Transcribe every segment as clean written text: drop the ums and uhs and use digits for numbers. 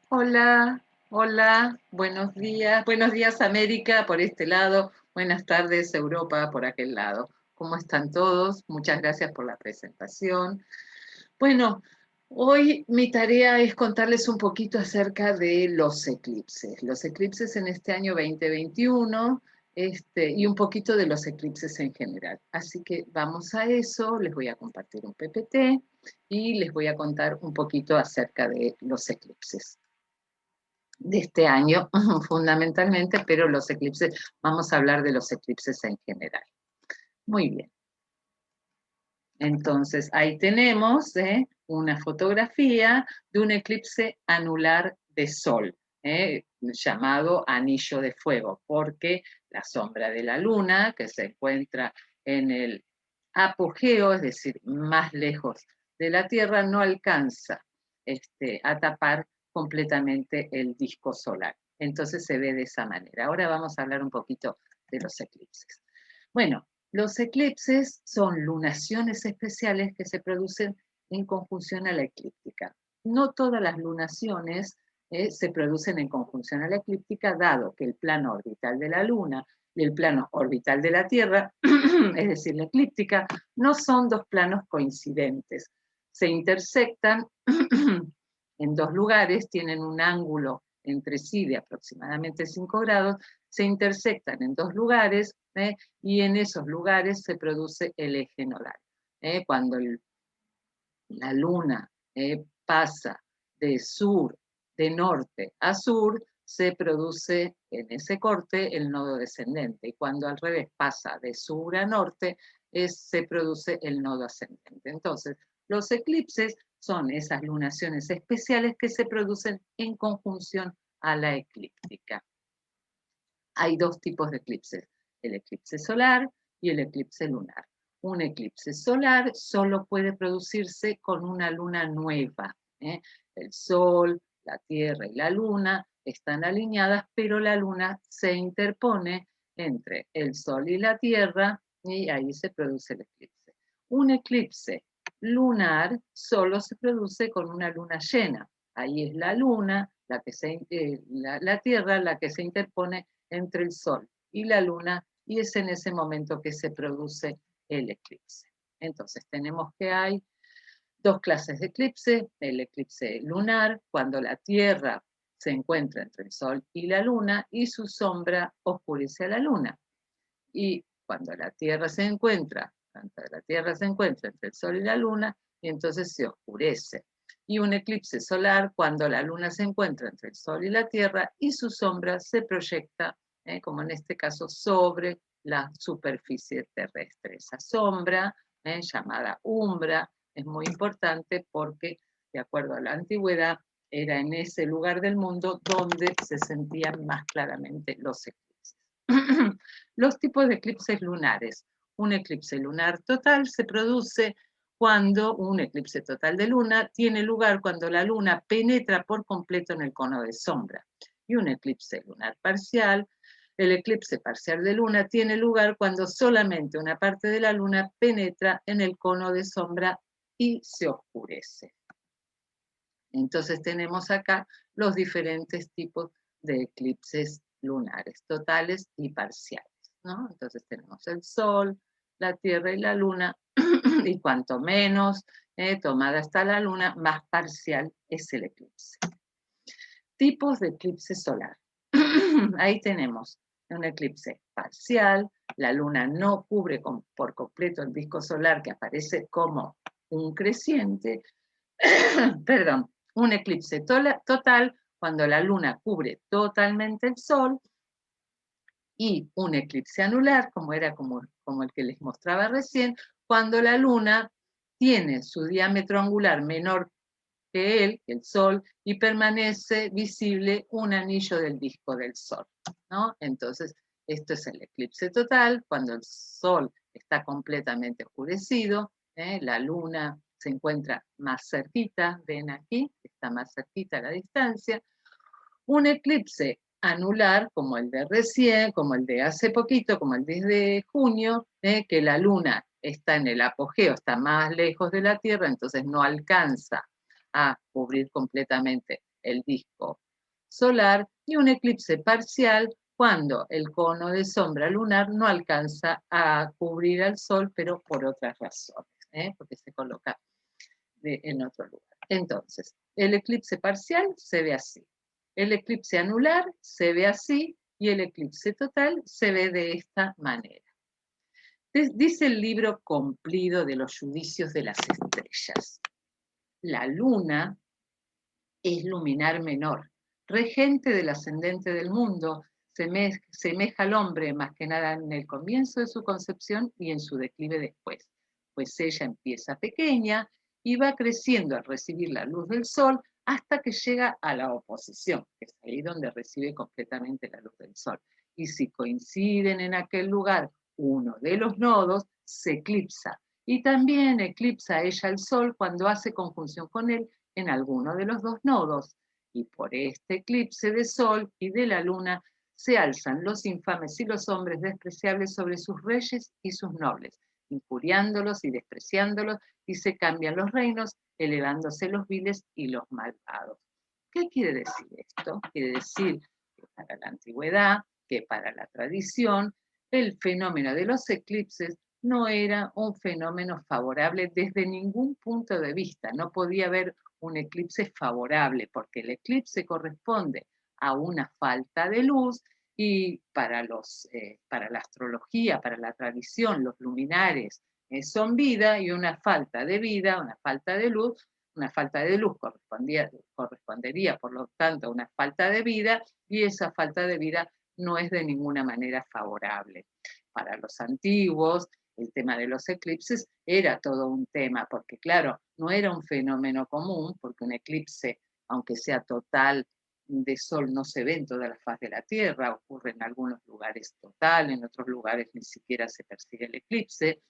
Hola, hola, buenos días América por este lado, buenas tardes Europa por aquel lado. ¿Cómo están todos? Muchas gracias por la presentación. Bueno, hoy mi tarea es contarles un poquito acerca de los eclipses en este año 2021, y un poquito de los eclipses en general. Así que vamos a eso, les voy a compartir un PPT y les voy a contar un poquito acerca de los eclipses de este año, fundamentalmente, pero los eclipses, vamos a hablar de los eclipses en general. Muy bien. Entonces, ahí tenemos una fotografía de un eclipse anular de Sol, llamado anillo de fuego, porque la sombra de la Luna, que se encuentra en el apogeo, es decir, más lejos de la Tierra, no alcanza a tapar completamente el disco solar. Entonces se ve de esa manera. Ahora vamos a hablar un poquito de los eclipses. Bueno, los eclipses son lunaciones especiales que se producen en conjunción a la eclíptica. No todas las lunaciones se producen en conjunción a la eclíptica, dado que el plano orbital de la Luna y el plano orbital de la Tierra, es decir, la eclíptica, no son dos planos coincidentes. Se intersectan en dos lugares, tienen un ángulo entre sí de aproximadamente 5 grados, se intersectan en dos lugares, y en esos lugares se produce el eje nodal. Cuando la luna pasa de sur, de norte a sur, se produce en ese corte el nodo descendente, y cuando al revés pasa de sur a norte, se produce el nodo ascendente. Entonces, los eclipses son esas lunaciones especiales que se producen en conjunción a la eclíptica. Hay dos tipos de eclipses, el eclipse solar y el eclipse lunar. Un eclipse solar solo puede producirse con una luna nueva. El Sol, la Tierra y la Luna están alineadas, pero la Luna se interpone entre el Sol y la Tierra y ahí se produce el eclipse. Un eclipse lunar solo se produce con una luna llena. Ahí es la Luna, la Tierra, la que se interpone entre el Sol y la Luna, y es en ese momento que se produce el eclipse. Entonces tenemos que hay dos clases de eclipse: el eclipse lunar, cuando la Tierra se encuentra entre el Sol y la Luna y su sombra oscurece a la Luna, y cuando la Tierra se encuentra, entre el Sol y la Luna, y entonces se oscurece. Y un eclipse solar cuando la Luna se encuentra entre el Sol y la Tierra y su sombra se proyecta, como en este caso, sobre la superficie terrestre. Esa sombra, llamada umbra, es muy importante porque, de acuerdo a la antigüedad, era en ese lugar del mundo donde se sentían más claramente los eclipses. Los tipos de eclipses lunares. Un eclipse lunar total se produce cuando un eclipse total de luna tiene lugar cuando la luna penetra por completo en el cono de sombra. Y un eclipse lunar parcial, el eclipse parcial de luna, tiene lugar cuando solamente una parte de la luna penetra en el cono de sombra y se oscurece. Entonces tenemos acá los diferentes tipos de eclipses lunares, totales y parciales, ¿no? Entonces tenemos el Sol, la Tierra y la Luna, y cuanto menos tomada está la Luna, más parcial es el eclipse. Tipos de eclipse solar. Ahí tenemos un eclipse parcial, la Luna no cubre por completo el disco solar, que aparece como un creciente. Perdón, un eclipse total cuando la Luna cubre totalmente el Sol, y un eclipse anular, como el que les mostraba recién, cuando la Luna tiene su diámetro angular menor que el Sol, y permanece visible un anillo del disco del Sol, ¿no? Entonces, esto es el eclipse total, cuando el Sol está completamente oscurecido, la Luna se encuentra más cerquita, ven aquí, está más cerquita a la distancia. Un eclipse anular, como el de recién, como el de hace poquito, como el de junio, que la Luna está en el apogeo, está más lejos de la Tierra, entonces no alcanza a cubrir completamente el disco solar, y un eclipse parcial cuando el cono de sombra lunar no alcanza a cubrir al Sol, pero por otras razones, porque se coloca en otro lugar. Entonces, el eclipse parcial se ve así, el eclipse anular se ve así y el eclipse total se ve de esta manera. Dice el libro Cumplido de los Judicios de las Estrellas: la luna es luminar menor, regente del ascendente del mundo, semeja al hombre más que nada en el comienzo de su concepción y en su declive después, pues ella empieza pequeña y va creciendo al recibir la luz del sol hasta que llega a la oposición, que es ahí donde recibe completamente la luz del sol. Y si coinciden en aquel lugar uno de los nodos, se eclipsa. Y también eclipsa ella al sol cuando hace conjunción con él en alguno de los dos nodos, y por este eclipse de sol y de la luna se alzan los infames y los hombres despreciables sobre sus reyes y sus nobles, injuriándolos y despreciándolos, y se cambian los reinos, elevándose los viles y los malvados. ¿Qué quiere decir esto? Quiere decir que para la antigüedad, que para la tradición, el fenómeno de los eclipses no era un fenómeno favorable desde ningún punto de vista. No podía haber un eclipse favorable, porque el eclipse corresponde a una falta de luz, y para la astrología, para la tradición, los luminares son vida, y una falta de vida, una falta de luz correspondería por lo tanto a una falta de vida, y esa falta de vida no es de ninguna manera favorable. Para los antiguos, el tema de los eclipses era todo un tema, porque claro, no era un fenómeno común, porque un eclipse, aunque sea total de sol, no se ve en toda la faz de la Tierra, ocurre en algunos lugares total, en otros lugares ni siquiera se percibe el eclipse.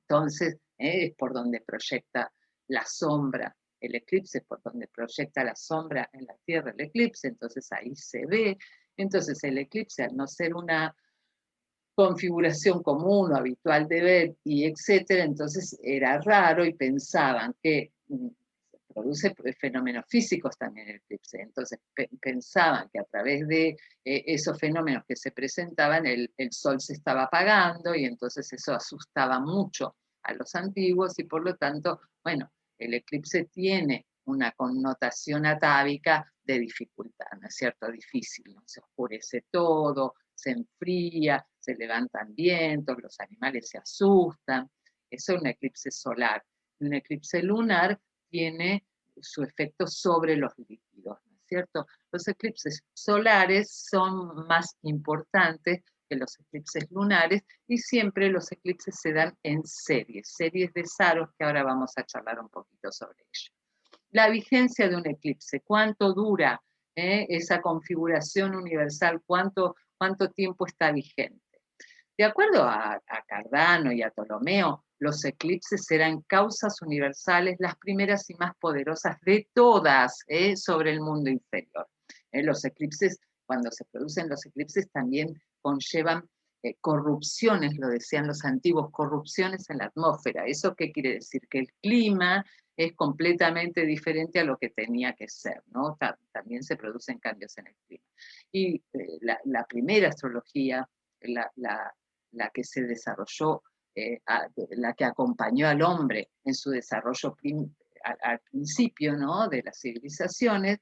Entonces, es por donde proyecta la sombra el eclipse, por donde proyecta la sombra en la Tierra el eclipse, entonces ahí se ve. Entonces el eclipse, al no ser una configuración común o habitual de ver y etcétera, entonces era raro y pensaban que se produce fenómenos físicos también el eclipse, entonces pensaban que a través de esos fenómenos que se presentaban el sol se estaba apagando, y entonces eso asustaba mucho a los antiguos, y por lo tanto, bueno, el eclipse tiene una connotación atávica de dificultad, ¿no es cierto? Difícil, ¿no? Se oscurece todo, se enfría, se levantan vientos, los animales se asustan. Eso es un eclipse solar. Un eclipse lunar tiene su efecto sobre los líquidos, ¿no es cierto? Los eclipses solares son más importantes que los eclipses lunares, y siempre los eclipses se dan en series de Saros, que ahora vamos a charlar un poquito sobre ello. La vigencia de un eclipse, ¿cuánto dura esa configuración universal? ¿Cuánto tiempo está vigente? De acuerdo a Cardano y a Ptolomeo, los eclipses eran causas universales, las primeras y más poderosas de todas sobre el mundo inferior. Los eclipses, cuando se producen los eclipses, también conllevan corrupciones, lo decían los antiguos, corrupciones en la atmósfera. ¿Eso qué quiere decir? Que el clima es completamente diferente a lo que tenía que ser, ¿no? También se producen cambios en el clima. Y la primera astrología, la que se desarrolló, la que acompañó al hombre en su desarrollo al principio, ¿no?, de las civilizaciones,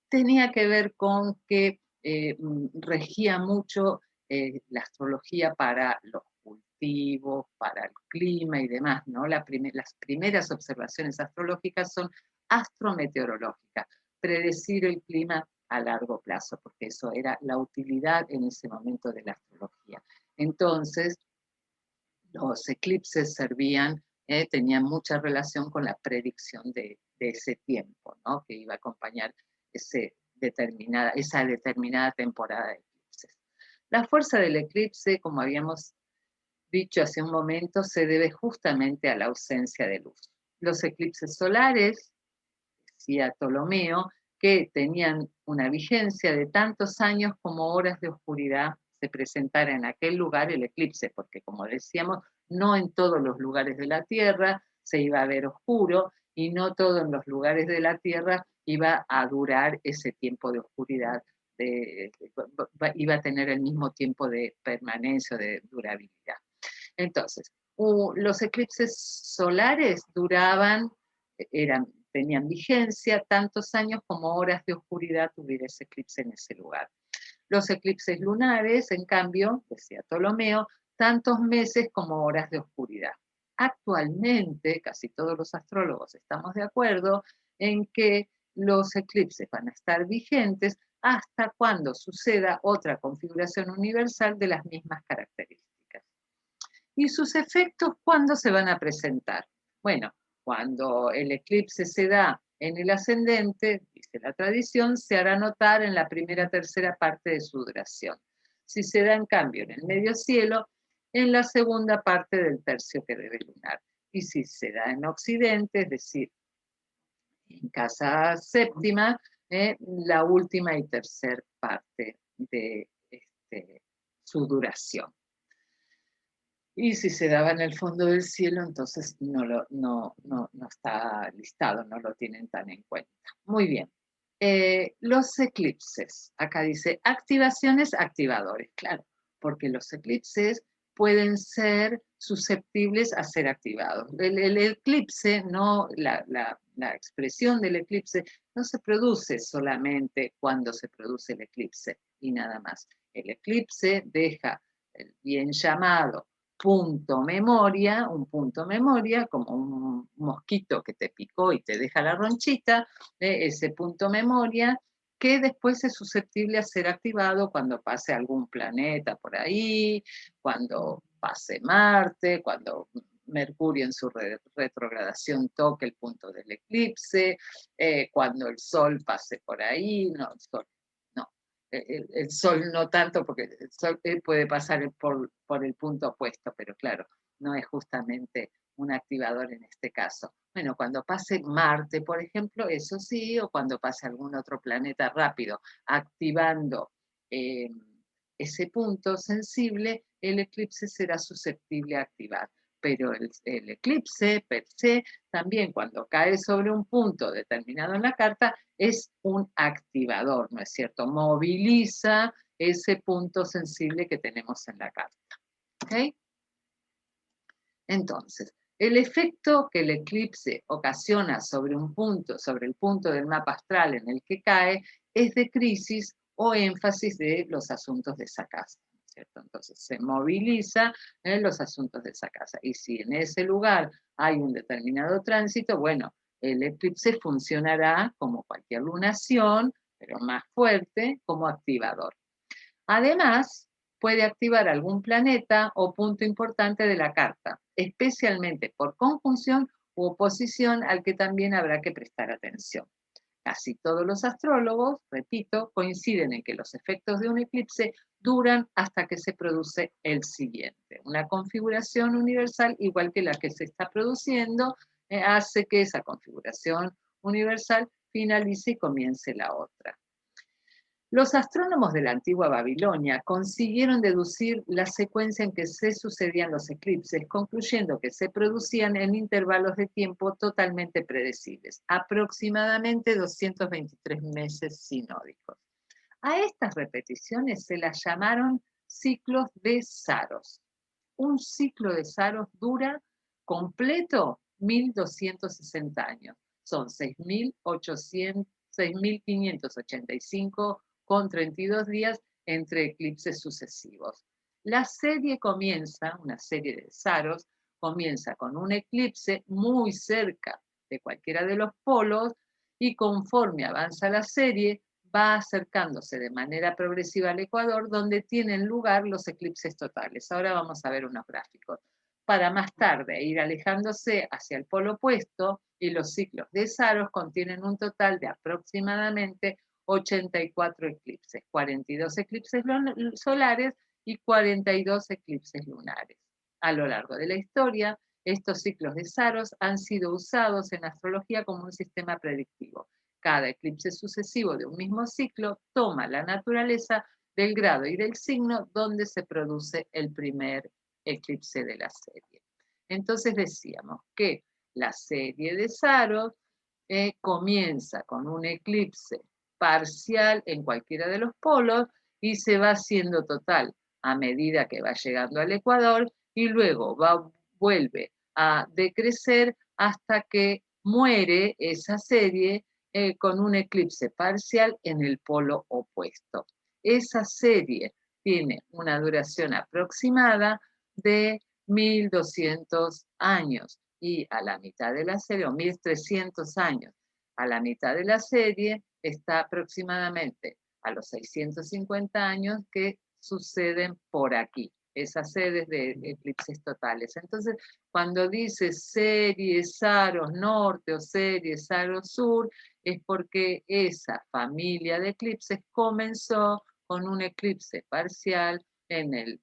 tenía que ver con que regía mucho la astrología para los cultivos, para el clima y demás, ¿no? Las primeras observaciones astrológicas son astrometeorológicas, predecir el clima a largo plazo, porque eso era la utilidad en ese momento de la astrología. Entonces, los eclipses servían, tenían mucha relación con la predicción de ese tiempo, ¿no?, que iba a acompañar esa determinada temporada de eclipses. La fuerza del eclipse, como habíamos dicho hace un momento, se debe justamente a la ausencia de luz. Los eclipses solares, decía Ptolomeo, que tenían una vigencia de tantos años como horas de oscuridad se presentara en aquel lugar el eclipse, porque como decíamos, no en todos los lugares de la Tierra se iba a ver oscuro, y no todos los lugares de la Tierra iba a durar ese tiempo de oscuridad, iba a tener el mismo tiempo de permanencia, de durabilidad. Entonces, los eclipses solares duraban, tenían vigencia tantos años como horas de oscuridad tuviera ese eclipse en ese lugar. Los eclipses lunares, en cambio, decía Ptolomeo, tantos meses como horas de oscuridad. Actualmente, casi todos los astrólogos estamos de acuerdo en que los eclipses van a estar vigentes hasta cuando suceda otra configuración universal de las mismas características. ¿Y sus efectos cuándo se van a presentar? Bueno, cuando el eclipse se da en el ascendente, dice la tradición, se hará notar en la primera tercera parte de su duración. Si se da en cambio en el medio cielo, en la segunda parte del tercio que debe lunar. Y si se da en occidente, es decir, en casa séptima, la última y tercera parte de su duración. Y si se daba en el fondo del cielo, entonces no está listado, no lo tienen tan en cuenta. Muy bien. Los eclipses. Acá dice activaciones, activadores. Claro, porque los eclipses pueden ser susceptibles a ser activados. El eclipse, no, la expresión del eclipse no se produce solamente cuando se produce el eclipse y nada más. El eclipse deja el bien llamado punto memoria, un punto memoria, como un mosquito que te picó y te deja la ronchita, ese punto memoria, que después es susceptible a ser activado cuando pase algún planeta por ahí, cuando pase Marte, cuando Mercurio en su retrogradación toque el punto del eclipse, cuando el Sol pase por ahí, no, el Sol, no, el Sol no tanto, porque el Sol puede pasar por el punto opuesto, pero claro, no es justamente un activador en este caso. Bueno, cuando pase Marte, por ejemplo, eso sí, o cuando pase algún otro planeta rápido, activando ese punto sensible, el eclipse será susceptible a activar. Pero el eclipse per se, también cuando cae sobre un punto determinado en la carta, es un activador, ¿no es cierto? Moviliza ese punto sensible que tenemos en la carta. ¿Ok? Entonces, el efecto que el eclipse ocasiona sobre un punto, sobre el punto del mapa astral en el que cae, es de crisis o énfasis de los asuntos de esa casa, ¿no es cierto? Entonces, se moviliza en los asuntos de esa casa. Y si en ese lugar hay un determinado tránsito, bueno, el eclipse funcionará como cualquier lunación, pero más fuerte, como activador. Además, puede activar algún planeta o punto importante de la carta, especialmente por conjunción u oposición al que también habrá que prestar atención. Casi todos los astrólogos, repito, coinciden en que los efectos de un eclipse duran hasta que se produce el siguiente. Una configuración universal, igual que la que se está produciendo, hace que esa configuración universal finalice y comience la otra. Los astrónomos de la antigua Babilonia consiguieron deducir la secuencia en que se sucedían los eclipses, concluyendo que se producían en intervalos de tiempo totalmente predecibles, aproximadamente 223 meses sinódicos. A estas repeticiones se las llamaron ciclos de Saros. Un ciclo de Saros dura completo 1260 años. Son 6.585 con 32 días entre eclipses sucesivos. La serie comienza, una serie de Saros, comienza con un eclipse muy cerca de cualquiera de los polos y conforme avanza la serie va acercándose de manera progresiva al ecuador donde tienen lugar los eclipses totales. Ahora vamos a ver unos gráficos. Para más tarde ir alejándose hacia el polo opuesto y los ciclos de Saros contienen un total de aproximadamente 84 eclipses, 42 eclipses solares y 42 eclipses lunares. A lo largo de la historia, estos ciclos de Saros han sido usados en astrología como un sistema predictivo. Cada eclipse sucesivo de un mismo ciclo toma la naturaleza del grado y del signo donde se produce el primer eclipse de la serie. Entonces decíamos que la serie de Saros comienza con un eclipse parcial en cualquiera de los polos y se va haciendo total a medida que va llegando al ecuador y luego vuelve a decrecer hasta que muere esa serie con un eclipse parcial en el polo opuesto. Esa serie tiene una duración aproximada de 1200 años y a la mitad de la serie, o 1300 años, a la mitad de la serie está aproximadamente a los 650 años que suceden por aquí, esas series de eclipses totales. Entonces, cuando dice serie Saros Norte o serie Saros Sur, es porque esa familia de eclipses comenzó con un eclipse parcial en el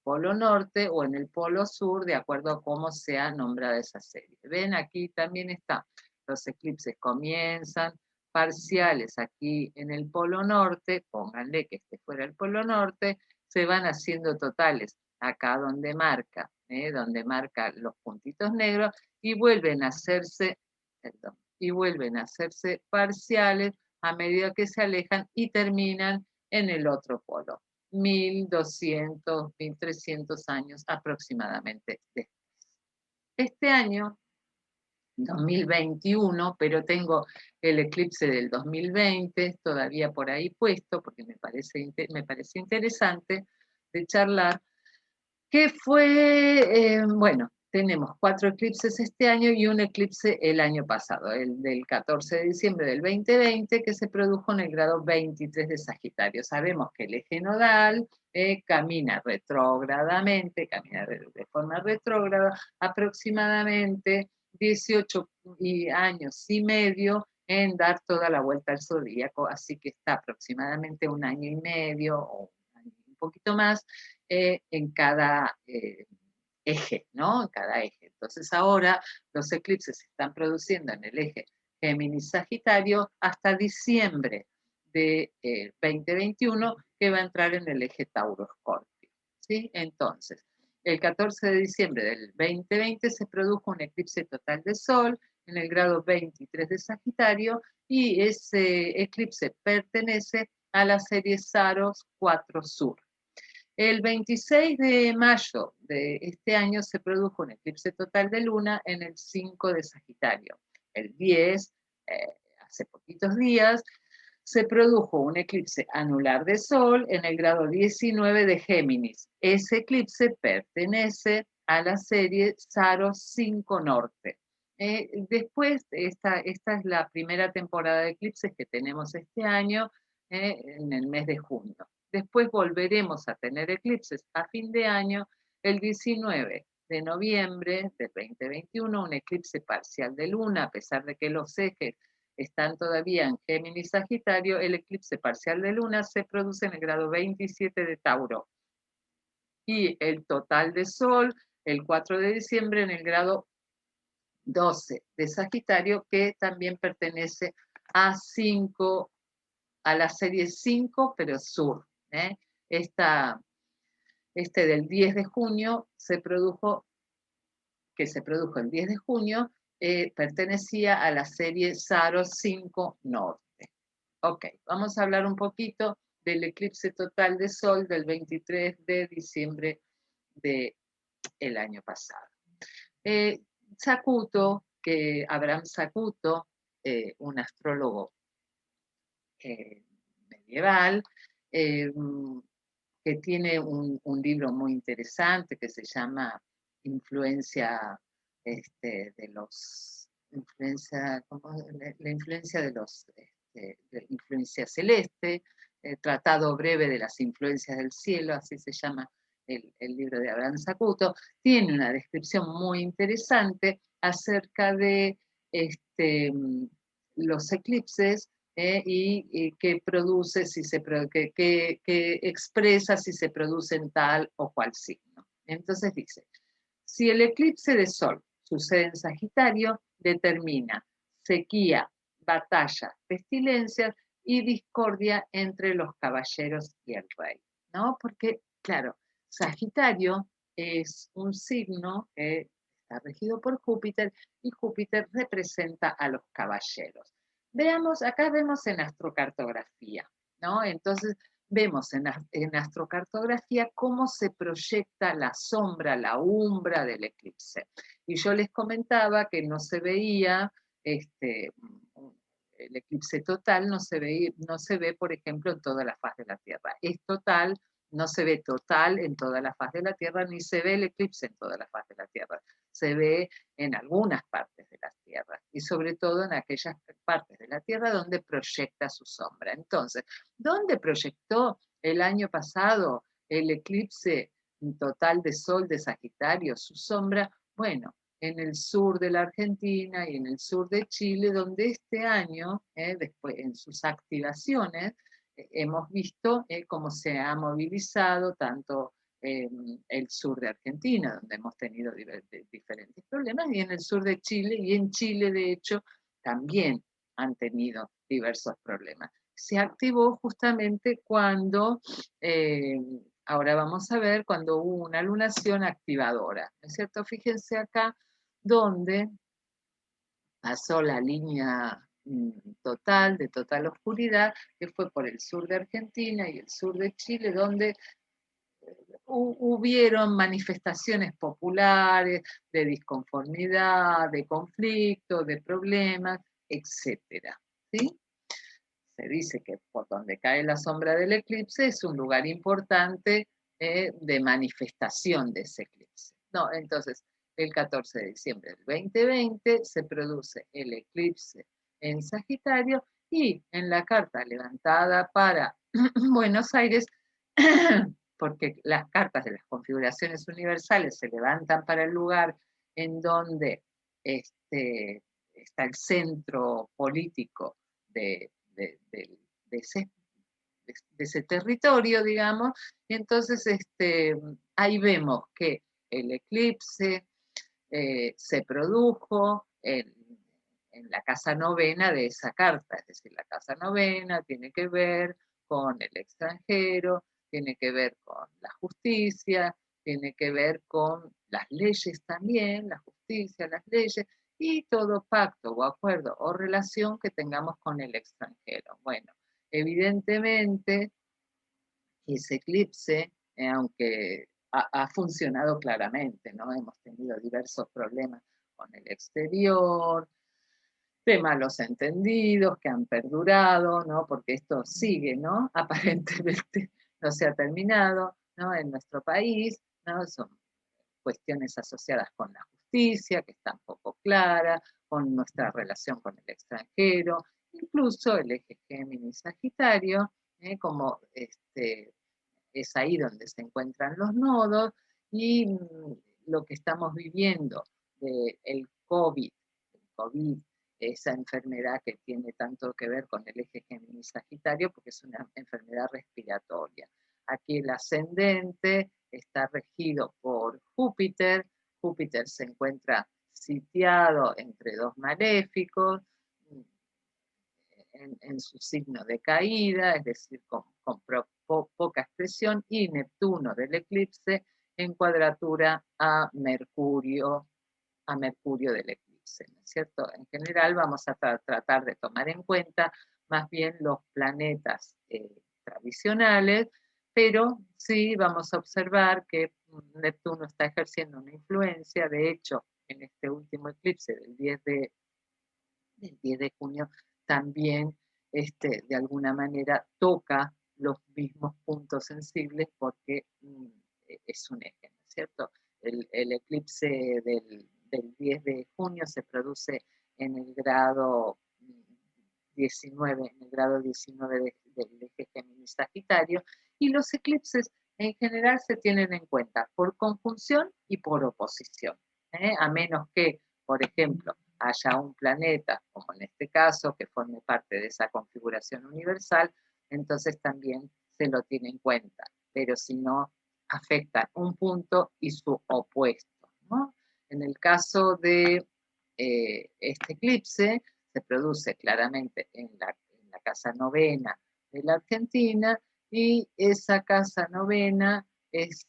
polo norte o en el polo sur, de acuerdo a cómo sea nombrada esa serie. Ven, aquí también está. Los eclipses comienzan parciales aquí en el polo norte, pónganle que este fuera el polo norte, se van haciendo totales acá donde marca los puntitos negros, y vuelven a hacerse, perdón, y vuelven a hacerse parciales a medida que se alejan y terminan en el otro polo. 1200, 1300 años aproximadamente después. Este año, 2021, pero tengo el eclipse del 2020 todavía por ahí puesto, porque me parece interesante de charlar, que fue, bueno, tenemos 4 eclipses este año y un eclipse el año pasado, el del 14 de diciembre del 2020, que se produjo en el grado 23 de Sagitario. Sabemos que el eje nodal camina retrógradamente, camina de forma retrógrada, aproximadamente 18 años y medio en dar toda la vuelta al zodíaco, así que está aproximadamente un año y medio o un poquito más en cada eje, ¿no? En cada eje. Entonces ahora los eclipses se están produciendo en el eje Géminis-Sagitario hasta diciembre de 2021, que va a entrar en el eje Tauro-Escorpio, ¿sí? Entonces, el 14 de diciembre del 2020 se produjo un eclipse total de Sol en el grado 23 de Sagitario y ese eclipse pertenece a la serie Saros 4 Sur. El 26 de mayo de este año se produjo un eclipse total de luna en el 5 de Sagitario. El 10, hace poquitos días, se produjo un eclipse anular de Sol en el grado 19 de Géminis. Ese eclipse pertenece a la serie Saros 5 Norte. Después, esta es la primera temporada de eclipses que tenemos este año, en el mes de junio. Después volveremos a tener eclipses a fin de año, el 19 de noviembre del 2021, un eclipse parcial de luna, a pesar de que los ejes están todavía en Géminis Sagitario, el eclipse parcial de luna se produce en el grado 27 de Tauro. Y el total de Sol, el 4 de diciembre, en el grado 12 de Sagitario, que también pertenece a la serie 5, pero sur. Este del 10 de junio que se produjo el 10 de junio, pertenecía a la serie Saros 5 Norte. Ok, vamos a hablar un poquito del eclipse total de Sol del 23 de diciembre del año pasado. Abraham Zacuto, un astrólogo medieval, que tiene un libro muy interesante que se llama Influencia de los la influencia de los de influencia celeste, Tratado breve de las influencias del cielo, así se llama el libro de Abraham Zacuto. Tiene una descripción muy interesante acerca de los eclipses, y que produce, que expresa si se produce en tal o cual signo. Entonces dice, si el eclipse de Sol sucede en Sagitario, determina sequía, batalla, pestilencias y discordia entre los caballeros y el rey, ¿no? Porque, claro, Sagitario es un signo que está regido por Júpiter y Júpiter representa a los caballeros. Veamos, acá vemos en astrocartografía, ¿no? Entonces vemos en astrocartografía cómo se proyecta la sombra, la umbra del eclipse. Y yo les comentaba que no se veía el eclipse total, no se ve, por ejemplo, en toda la faz de la Tierra. Es total, no se ve total en toda la faz de la Tierra, ni se ve el eclipse en toda la faz de la Tierra. Se ve en algunas partes de la Tierra y sobre todo en aquellas partes de la Tierra donde proyecta su sombra. Entonces, ¿dónde proyectó el año pasado el eclipse total de Sol de Sagitario su sombra? Bueno, en el sur de la Argentina y en el sur de Chile, donde este año, después en sus activaciones, hemos visto cómo se ha movilizado tanto el sur de Argentina, donde hemos tenido diferentes problemas, y en el sur de Chile, y en Chile, de hecho, también han tenido diversos problemas. Se activó justamente cuando, ahora vamos a ver, cuando hubo una lunación activadora, ¿no es cierto? Fíjense acá donde pasó la línea total, de total oscuridad, que fue por el sur de Argentina y el sur de Chile, donde hubieron manifestaciones populares de disconformidad, de conflicto, de problemas, etcétera, ¿sí? Se dice que por donde cae la sombra del eclipse es un lugar importante de manifestación de ese eclipse. No, entonces, el 14 de diciembre del 2020 se produce el eclipse en Sagitario y en la carta levantada para Buenos Aires, porque las cartas de las configuraciones universales se levantan para el lugar en donde está el centro político de, de, de, de ese, de ese territorio, digamos, y entonces ahí vemos que el eclipse se produjo en la casa novena de esa carta, es decir, la casa novena tiene que ver con el extranjero, tiene que ver con la justicia, tiene que ver con las leyes también, la justicia, las leyes, y todo pacto o acuerdo o relación que tengamos con el extranjero. Bueno, evidentemente ese eclipse, aunque ha funcionado claramente, ¿no? Hemos tenido diversos problemas con el exterior, de malos entendidos que han perdurado, ¿no? Porque esto sigue, ¿no? Aparentemente no se ha terminado, ¿no? En nuestro país, ¿no? Son cuestiones asociadas con la justicia, que está un poco clara, con nuestra relación con el extranjero, incluso el eje Géminis-Sagitario, como es ahí donde se encuentran los nodos, y lo que estamos viviendo del COVID, esa enfermedad que tiene tanto que ver con el eje Géminis-Sagitario, porque es una enfermedad respiratoria. Aquí el ascendente está regido por Júpiter. Júpiter se encuentra sitiado entre dos maléficos, en su signo de caída, es decir, con poca expresión, y Neptuno del eclipse en cuadratura a Mercurio del eclipse, ¿no es cierto? En general vamos a tratar de tomar en cuenta más bien los planetas tradicionales, pero sí vamos a observar que Neptuno está ejerciendo una influencia. De hecho, en este último eclipse del 10 de junio también de alguna manera toca los mismos puntos sensibles porque es un eje, ¿no es cierto? El eclipse del 10 de junio se produce en el grado 19, en el grado 19 del eje Géminis-Sagitario, y los eclipses en general se tienen en cuenta por conjunción y por oposición, a menos que, por ejemplo, haya un planeta, como en este caso, que forme parte de esa configuración universal, entonces también se lo tiene en cuenta, pero si no, afecta un punto y su opuesto, ¿no? En el caso de este eclipse, se produce claramente en la casa novena de la Argentina, y esa casa novena es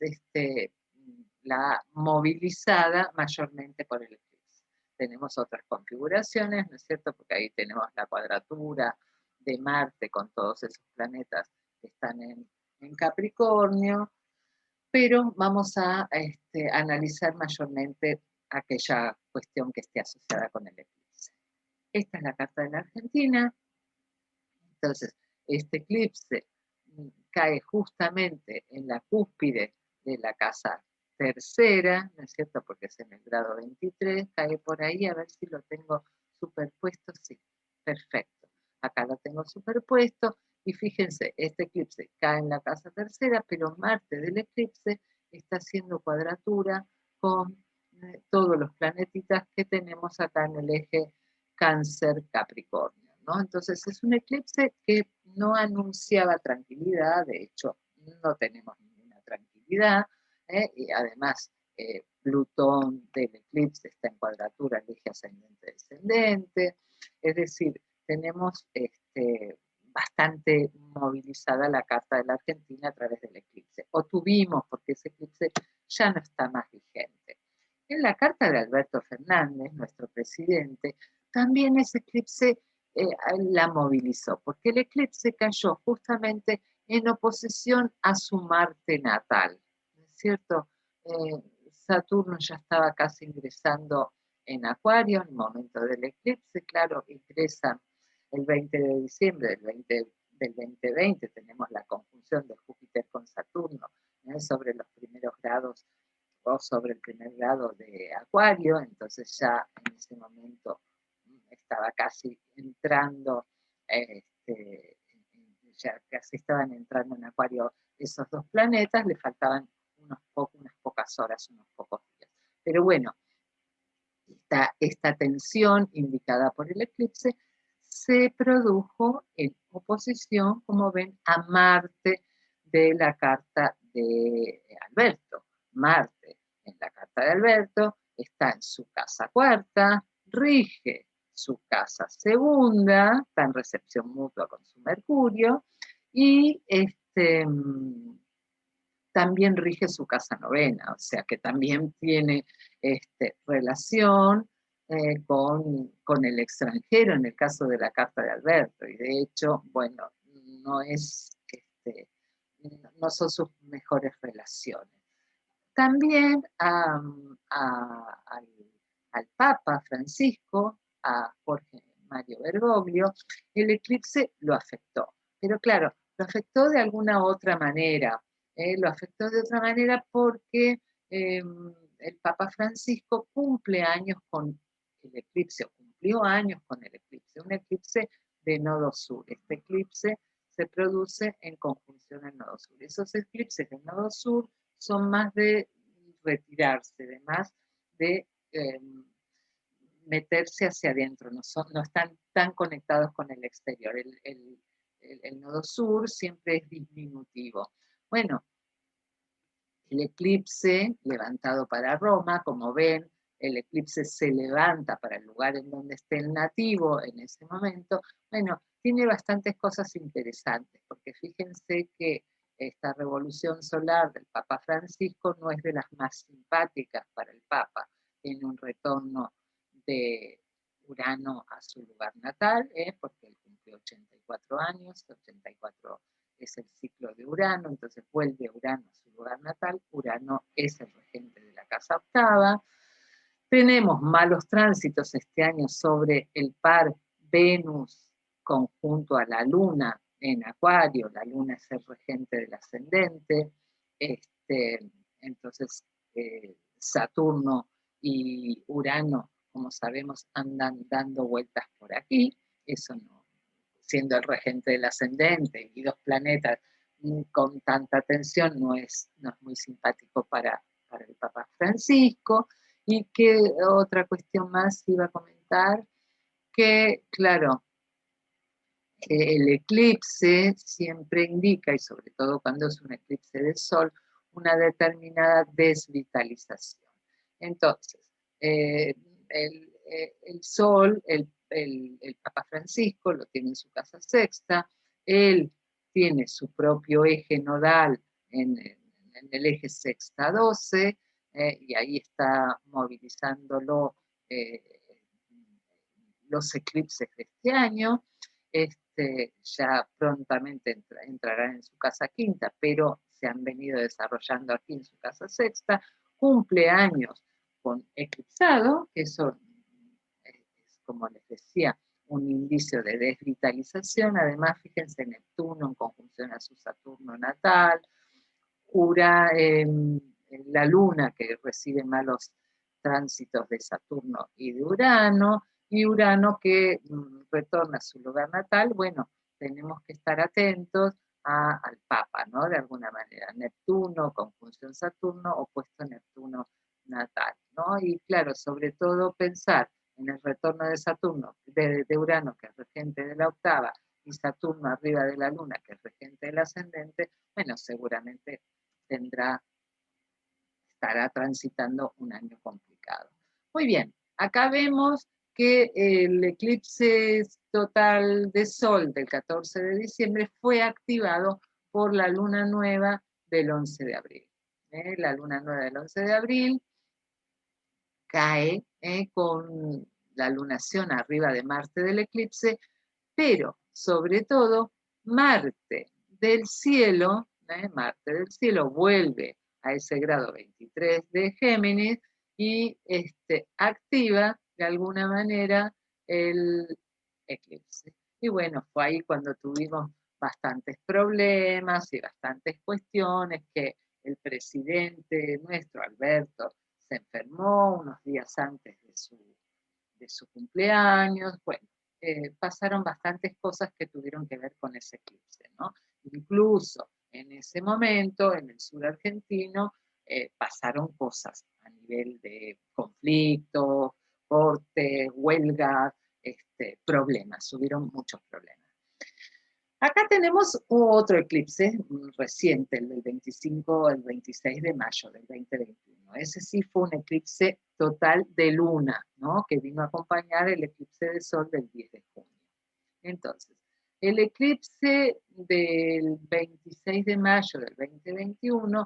la movilizada mayormente por el eclipse. Tenemos otras configuraciones, ¿no es cierto? Porque ahí tenemos la cuadratura de Marte con todos esos planetas que están en Capricornio, pero vamos a analizar mayormente aquella cuestión que esté asociada con el eclipse. Esta es la carta de la Argentina. Entonces, este eclipse cae justamente en la cúspide de la casa tercera, ¿no es cierto? Porque es en el grado 23, cae por ahí, a ver si lo tengo superpuesto, sí, perfecto. Acá lo tengo superpuesto, y fíjense, este eclipse cae en la casa tercera, pero Marte del eclipse está haciendo cuadratura con todos los planetitas que tenemos acá en el eje Cáncer-Capricornio, ¿no? Entonces es un eclipse que no anunciaba tranquilidad, de hecho no tenemos ninguna tranquilidad, y además Plutón del eclipse está en cuadratura al eje ascendente-descendente, es decir, tenemos bastante movilizada la carta de la Argentina a través del eclipse, o tuvimos, porque ese eclipse ya no está más vigente. En la carta de Alberto Fernández, nuestro presidente, también ese eclipse la movilizó, porque el eclipse cayó justamente en oposición a su Marte natal, ¿no es cierto? Saturno ya estaba casi ingresando en Acuario en el momento del eclipse, claro, ingresa el 20 de diciembre del 2020, tenemos la conjunción de Júpiter con Saturno sobre los primeros grados o sobre el primer grado de Acuario, entonces ya en ese momento estaba casi entrando, ya casi estaban entrando en Acuario esos dos planetas, le faltaban unas pocas horas, unos pocos días. Pero bueno, esta tensión indicada por el eclipse se produjo en oposición, como ven, a Marte de la carta de Alberto. Marte en la carta de Alberto está en su casa cuarta, rige su casa segunda, está en recepción mutua con su Mercurio, y también rige su casa novena, o sea que también tiene relación con el extranjero en el caso de la carta de Alberto, y de hecho, bueno, no es, no son sus mejores relaciones. También al Papa Francisco, a Jorge Mario Bergoglio, el eclipse lo afectó. Pero claro, lo afectó de alguna otra manera. Lo afectó de otra manera porque el Papa Francisco cumple años con el eclipse, o cumplió años con el eclipse, un eclipse de nodo sur. Este eclipse se produce en conjunción al nodo sur. Esos eclipses de nodo sur son más de retirarse, de más de meterse hacia adentro, no están tan conectados con el exterior. El nodo sur siempre es disminutivo. Bueno, el eclipse levantado para Roma, como ven, el eclipse se levanta para el lugar en donde esté el nativo en ese momento. Bueno, tiene bastantes cosas interesantes, porque fíjense que esta revolución solar del Papa Francisco no es de las más simpáticas para el Papa. Tiene un retorno de Urano a su lugar natal, porque él cumplió 84 años, 84 es el ciclo de Urano, entonces vuelve Urano a su lugar natal. Urano es el regente de la casa octava. Tenemos malos tránsitos este año sobre el par Venus conjunto a la Luna en Acuario. La Luna es el regente del ascendente. Entonces, Saturno y Urano, como sabemos, andan dando vueltas por aquí. Eso no, siendo el regente del ascendente y dos planetas con tanta tensión, no es muy simpático para el Papa Francisco. Y que otra cuestión más iba a comentar, que claro, el eclipse siempre indica, y sobre todo cuando es un eclipse de sol, una determinada desvitalización. Entonces, el sol, el Papa Francisco lo tiene en su casa sexta, él tiene su propio eje nodal en el eje sexta 12, y ahí está movilizándolo eh, los eclipses de este año. Ya prontamente entrará en su casa quinta, pero se han venido desarrollando aquí en su casa sexta. Cumple años con eclipsado, que eso es, como les decía, un indicio de desvitalización. Además, fíjense, Neptuno en conjunción a su Saturno natal, la Luna que recibe malos tránsitos de Saturno y de Urano, y Urano que retorna a su lugar natal. Bueno, tenemos que estar atentos al Papa, ¿no? De alguna manera, Neptuno, conjunción Saturno, opuesto a Neptuno natal, ¿no? Y claro, sobre todo pensar en el retorno de Saturno, de Urano, que es regente de la octava, y Saturno arriba de la Luna, que es regente del ascendente. Bueno, seguramente estará transitando un año complicado. Muy bien, acá vemos que el eclipse total de Sol del 14 de diciembre fue activado por la luna nueva del 11 de abril. La luna nueva del 11 de abril cae con la lunación arriba de Marte del eclipse, pero sobre todo Marte del cielo, Marte del cielo vuelve a ese grado 23 de Géminis y activa de alguna manera el eclipse. Y bueno, fue ahí cuando tuvimos bastantes problemas y bastantes cuestiones, que el presidente nuestro, Alberto, se enfermó unos días antes de su cumpleaños. Bueno, pasaron bastantes cosas que tuvieron que ver con ese eclipse, ¿no? Incluso en ese momento, en el sur argentino, pasaron cosas a nivel de conflictos, cortes, huelgas, problemas, hubieron muchos problemas. Acá tenemos otro eclipse reciente, el del 25 al 26 de mayo del 2021. Ese sí fue un eclipse total de luna, ¿no? Que vino a acompañar el eclipse de sol del 10 de junio. Entonces, el eclipse del 26 de mayo del 2021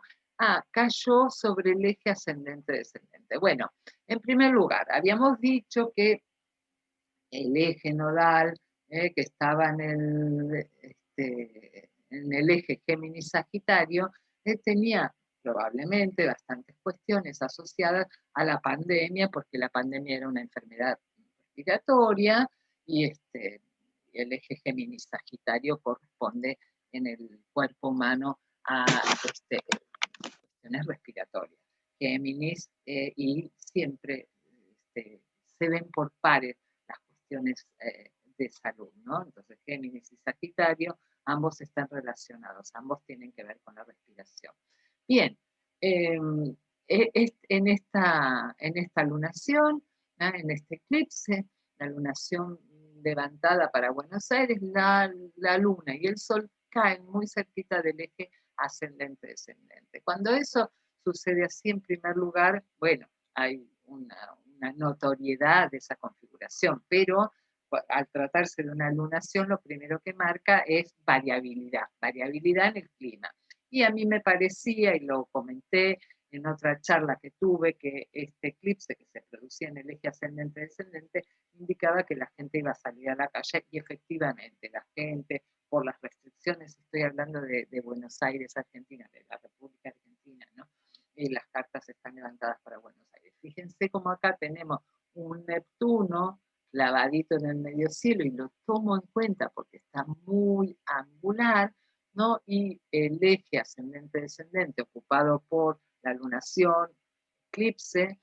cayó sobre el eje ascendente-descendente. Bueno, en primer lugar, habíamos dicho que el eje nodal, que estaba en el eje Géminis-Sagitario, tenía probablemente bastantes cuestiones asociadas a la pandemia, porque la pandemia era una enfermedad respiratoria y el eje Géminis-Sagitario corresponde en el cuerpo humano a cuestiones respiratorias. Géminis y siempre se ven por pares las cuestiones de salud, ¿no? Entonces, Géminis y Sagitario, ambos están relacionados, ambos tienen que ver con la respiración. Bien, en esta lunación, en este eclipse, la lunación levantada para Buenos Aires, la luna y el sol caen muy cerquita del eje ascendente-descendente. Cuando eso sucede así, en primer lugar, bueno, hay una notoriedad de esa configuración, pero al tratarse de una lunación, lo primero que marca es variabilidad en el clima. Y a mí me parecía, y lo comenté en otra charla que tuve, que este eclipse que se producía en el eje ascendente-descendente indicaba que la gente iba a salir a la calle, y efectivamente la gente, por las restricciones, estoy hablando de Buenos Aires, Argentina, de la República Argentina, ¿no? Y las cartas están levantadas para Buenos Aires. Fíjense cómo acá tenemos un Neptuno clavadito en el medio cielo, y lo tomo en cuenta porque está muy angular, ¿no? Y el eje ascendente-descendente ocupado por la lunación, eclipse,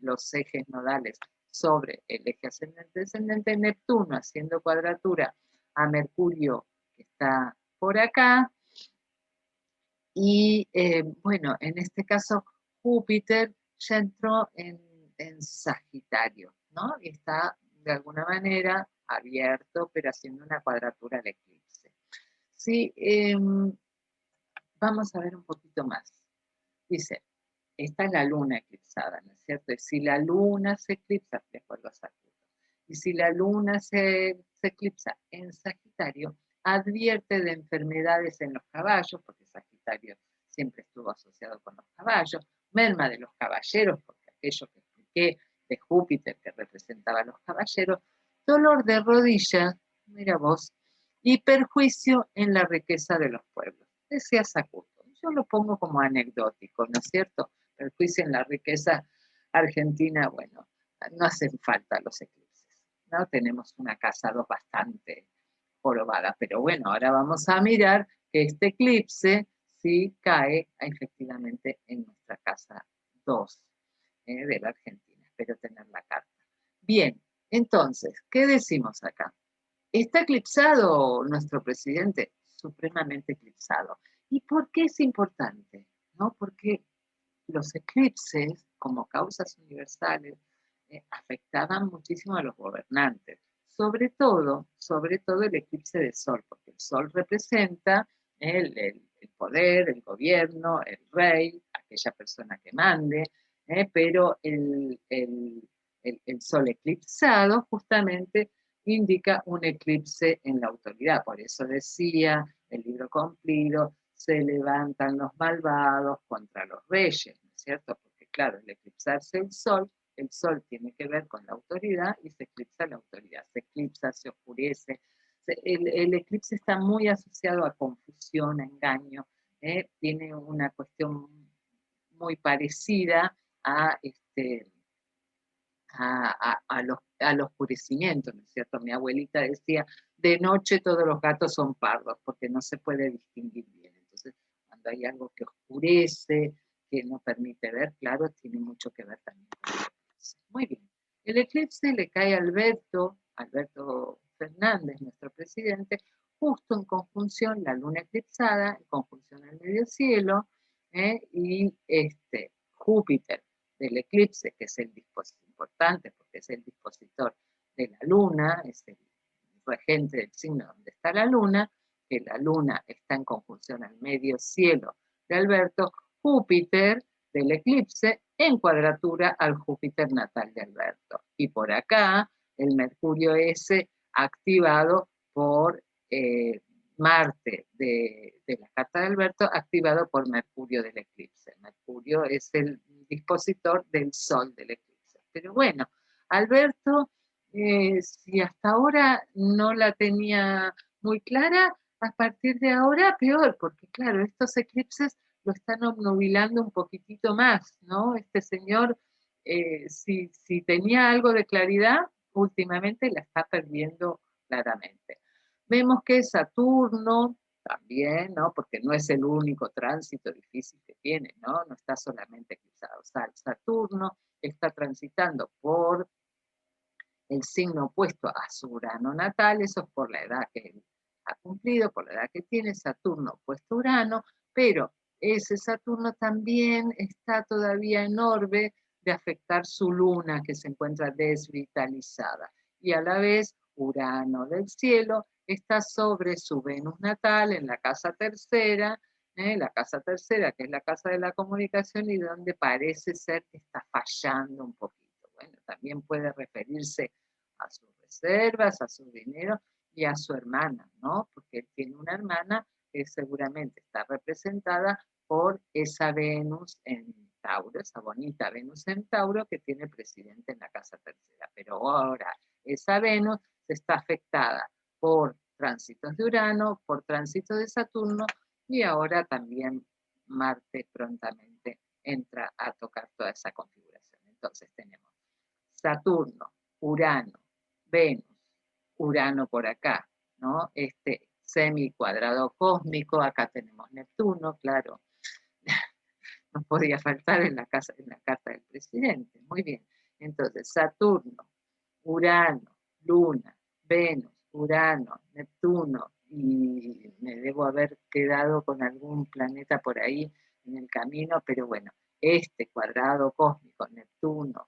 los ejes nodales sobre el eje ascendente-descendente, Neptuno haciendo cuadratura a Mercurio, que está por acá, y bueno, en este caso Júpiter ya entró en Sagitario, ¿no? Y está de alguna manera abierto, pero haciendo una cuadratura al eclipse. Sí, vamos a ver un poquito más. Dice, esta es la luna eclipsada, ¿no es cierto? Y si la luna se eclipsa, de acuerdo a Saturno, y si la luna se eclipsa en Sagitario, advierte de enfermedades en los caballos, porque Sagitario siempre estuvo asociado con los caballos, merma de los caballeros, porque aquello que expliqué de Júpiter que representaba a los caballeros, dolor de rodillas, mira vos, y perjuicio en la riqueza de los pueblos. Decía Sakuto. Yo lo pongo como anecdótico, ¿no es cierto? Perjuicio en la riqueza argentina, bueno, no hacen falta los eclipses, ¿no? Tenemos una casa 2 bastante jorobada, pero bueno, ahora vamos a mirar que este eclipse sí cae efectivamente en nuestra casa 2 de la Argentina. Espero tener la carta. Bien, entonces, ¿qué decimos acá? ¿Está eclipsado nuestro presidente? Supremamente eclipsado. ¿Y por qué es importante? ¿No? Porque los eclipses, como causas universales, afectaban muchísimo a los gobernantes. Sobre todo el eclipse de sol, porque el sol representa el poder, el gobierno, el rey, aquella persona que mande, pero el sol eclipsado justamente indica un eclipse en la autoridad. Por eso decía el libro cumplido, se levantan los malvados contra los reyes, ¿no es cierto? Porque claro, el eclipsarse el sol tiene que ver con la autoridad y se eclipsa la autoridad, se eclipsa, se oscurece. El eclipse está muy asociado a confusión, a engaño, tiene una cuestión muy parecida a al oscurecimiento, ¿no es cierto? Mi abuelita decía, de noche todos los gatos son pardos, porque no se puede distinguir bien. Entonces, cuando hay algo que oscurece, que no permite ver, claro, tiene mucho que ver también con el eclipse. Muy bien. El eclipse le cae a Alberto Fernández, nuestro presidente, justo en conjunción, la luna eclipsada, en conjunción al medio cielo, y Júpiter del eclipse, que es el dispositivo importante, porque es el dispositor de la luna, es el regente del signo donde está la luna, que la luna está en conjunción al medio cielo de Alberto, Júpiter del eclipse en cuadratura al Júpiter natal de Alberto. Y por acá, el Mercurio S activado por Marte de la carta de Alberto, activado por Mercurio del eclipse. Mercurio es el dispositor del Sol del eclipse. Pero bueno, Alberto, si hasta ahora no la tenía muy clara, a partir de ahora peor, porque claro, estos eclipses lo están obnubilando un poquitito más, ¿no? Este señor, si tenía algo de claridad, últimamente la está perdiendo claramente. Vemos que Saturno también, ¿no? Porque no es el único tránsito difícil que tiene, ¿no? No está solamente eclipsado. Saturno está transitando por el signo opuesto a su Urano natal, eso es por la edad que él ha cumplido, por la edad que tiene Saturno opuesto a Urano, pero ese Saturno también está todavía en orbe de afectar su luna que se encuentra desvitalizada y a la vez Urano del cielo está sobre su Venus natal en la casa tercera, la casa tercera que es la casa de la comunicación y donde parece ser que está fallando un poquito. Bueno, también puede referirse a sus reservas, a su dinero y a su hermana, ¿no? Porque él tiene una hermana que seguramente está representada por esa Venus en Tauro, esa bonita Venus en Tauro que tiene presidente en la casa tercera. Pero ahora esa Venus está afectada por tránsitos de Urano, por tránsitos de Saturno y ahora también Marte prontamente entra a tocar toda esa configuración. Entonces tenemos Saturno, Urano, Venus, Urano por acá, ¿no? Este semicuadrado cósmico, acá tenemos Neptuno, claro, no podía faltar en la carta del presidente. Muy bien. Entonces, Saturno, Urano, Luna, Venus, Urano, Neptuno, y me debo haber quedado con algún planeta por ahí en el camino, pero bueno, este cuadrado cósmico, Neptuno,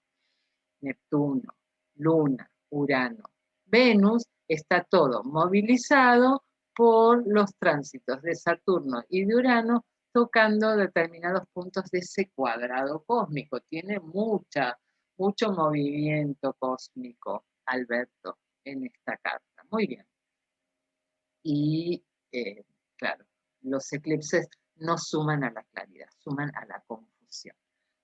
Luna, Urano, Venus, está todo movilizado por los tránsitos de Saturno y de Urano tocando determinados puntos de ese cuadrado cósmico. Tiene mucho movimiento cósmico, Alberto, en esta carta. Muy bien. Y claro, los eclipses no suman a la claridad, suman a la confusión.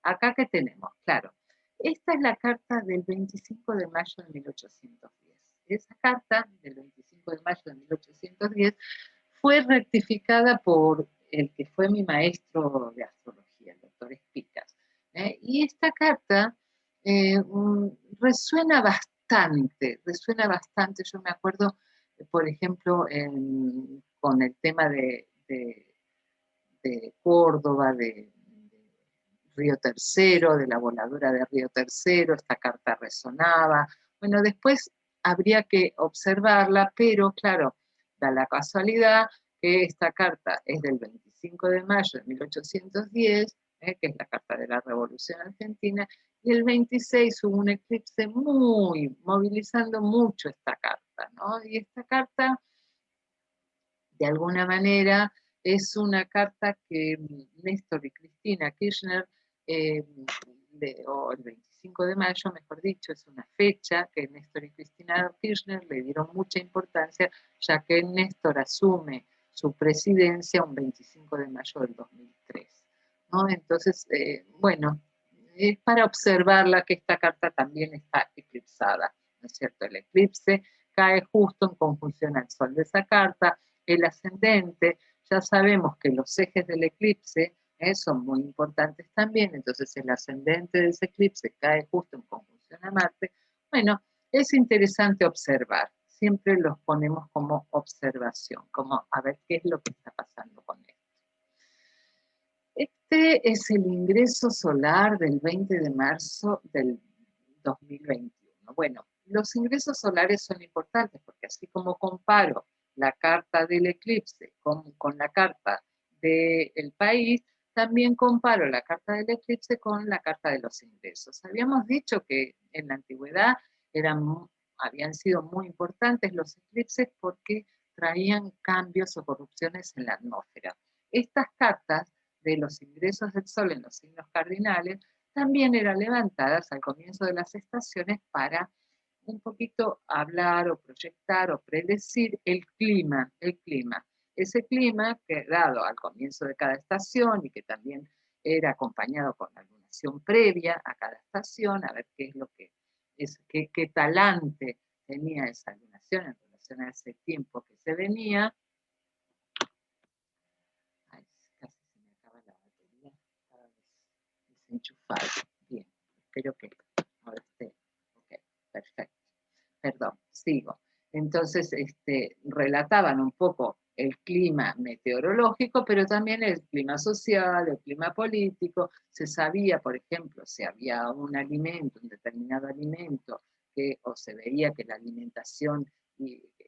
acá que tenemos, claro. Esta es la carta del 25 de mayo de 1810. Esa carta del 25 de mayo de 1810 fue rectificada por el que fue mi maestro de astrología, el doctor Espicas. Y esta carta resuena bastante. Yo me acuerdo, por ejemplo, con el tema de Córdoba, de Río Tercero, de la voladura de Río Tercero, esta carta resonaba. Bueno, después habría que observarla, pero claro, da la casualidad que esta carta es del 25 de mayo de 1810, que es la carta de la Revolución Argentina, y el 26 hubo un eclipse muy, movilizando mucho esta carta, ¿no? Y esta carta, de alguna manera, es una carta que Néstor y Cristina Kirchner, eh, o el 25 de mayo, mejor dicho, es una fecha que Néstor y Cristina Kirchner le dieron mucha importancia, ya que Néstor asume su presidencia un 25 de mayo del 2003. ¿No? Entonces, bueno, es para observarla que esta carta también está eclipsada, ¿no es cierto? El eclipse cae justo en conjunción al Sol de esa carta, el ascendente, ya sabemos que los ejes del eclipse son muy importantes también, entonces el ascendente de ese eclipse cae justo en conjunción a Marte. Bueno, es interesante observar, siempre los ponemos como observación, como a ver qué es lo que está pasando con esto. Este es el ingreso solar del 20 de marzo del 2021. Bueno, los ingresos solares son importantes porque así como comparo la carta del eclipse con la carta del país, también comparo la carta del eclipse con la carta de los ingresos. Habíamos dicho que en la antigüedad habían sido muy importantes los eclipses porque traían cambios o corrupciones en la atmósfera. Estas cartas de los ingresos del Sol en los signos cardinales también eran levantadas al comienzo de las estaciones para un poquito hablar o proyectar o predecir el clima. Ese clima que dado al comienzo de cada estación y que también era acompañado con la lunación previa a cada estación, a ver qué es lo que es, qué talante tenía esa lunación en relación a ese tiempo que se venía. Ay, casi se me acaba la batería, estaba desenchufado. Bien, espero que ahora esté. Ok, perfecto. Perdón, sigo. Entonces, relataban un poco el clima meteorológico, pero también el clima social, el clima político. Se sabía, por ejemplo, si había un alimento, un determinado alimento, o se veía que la alimentación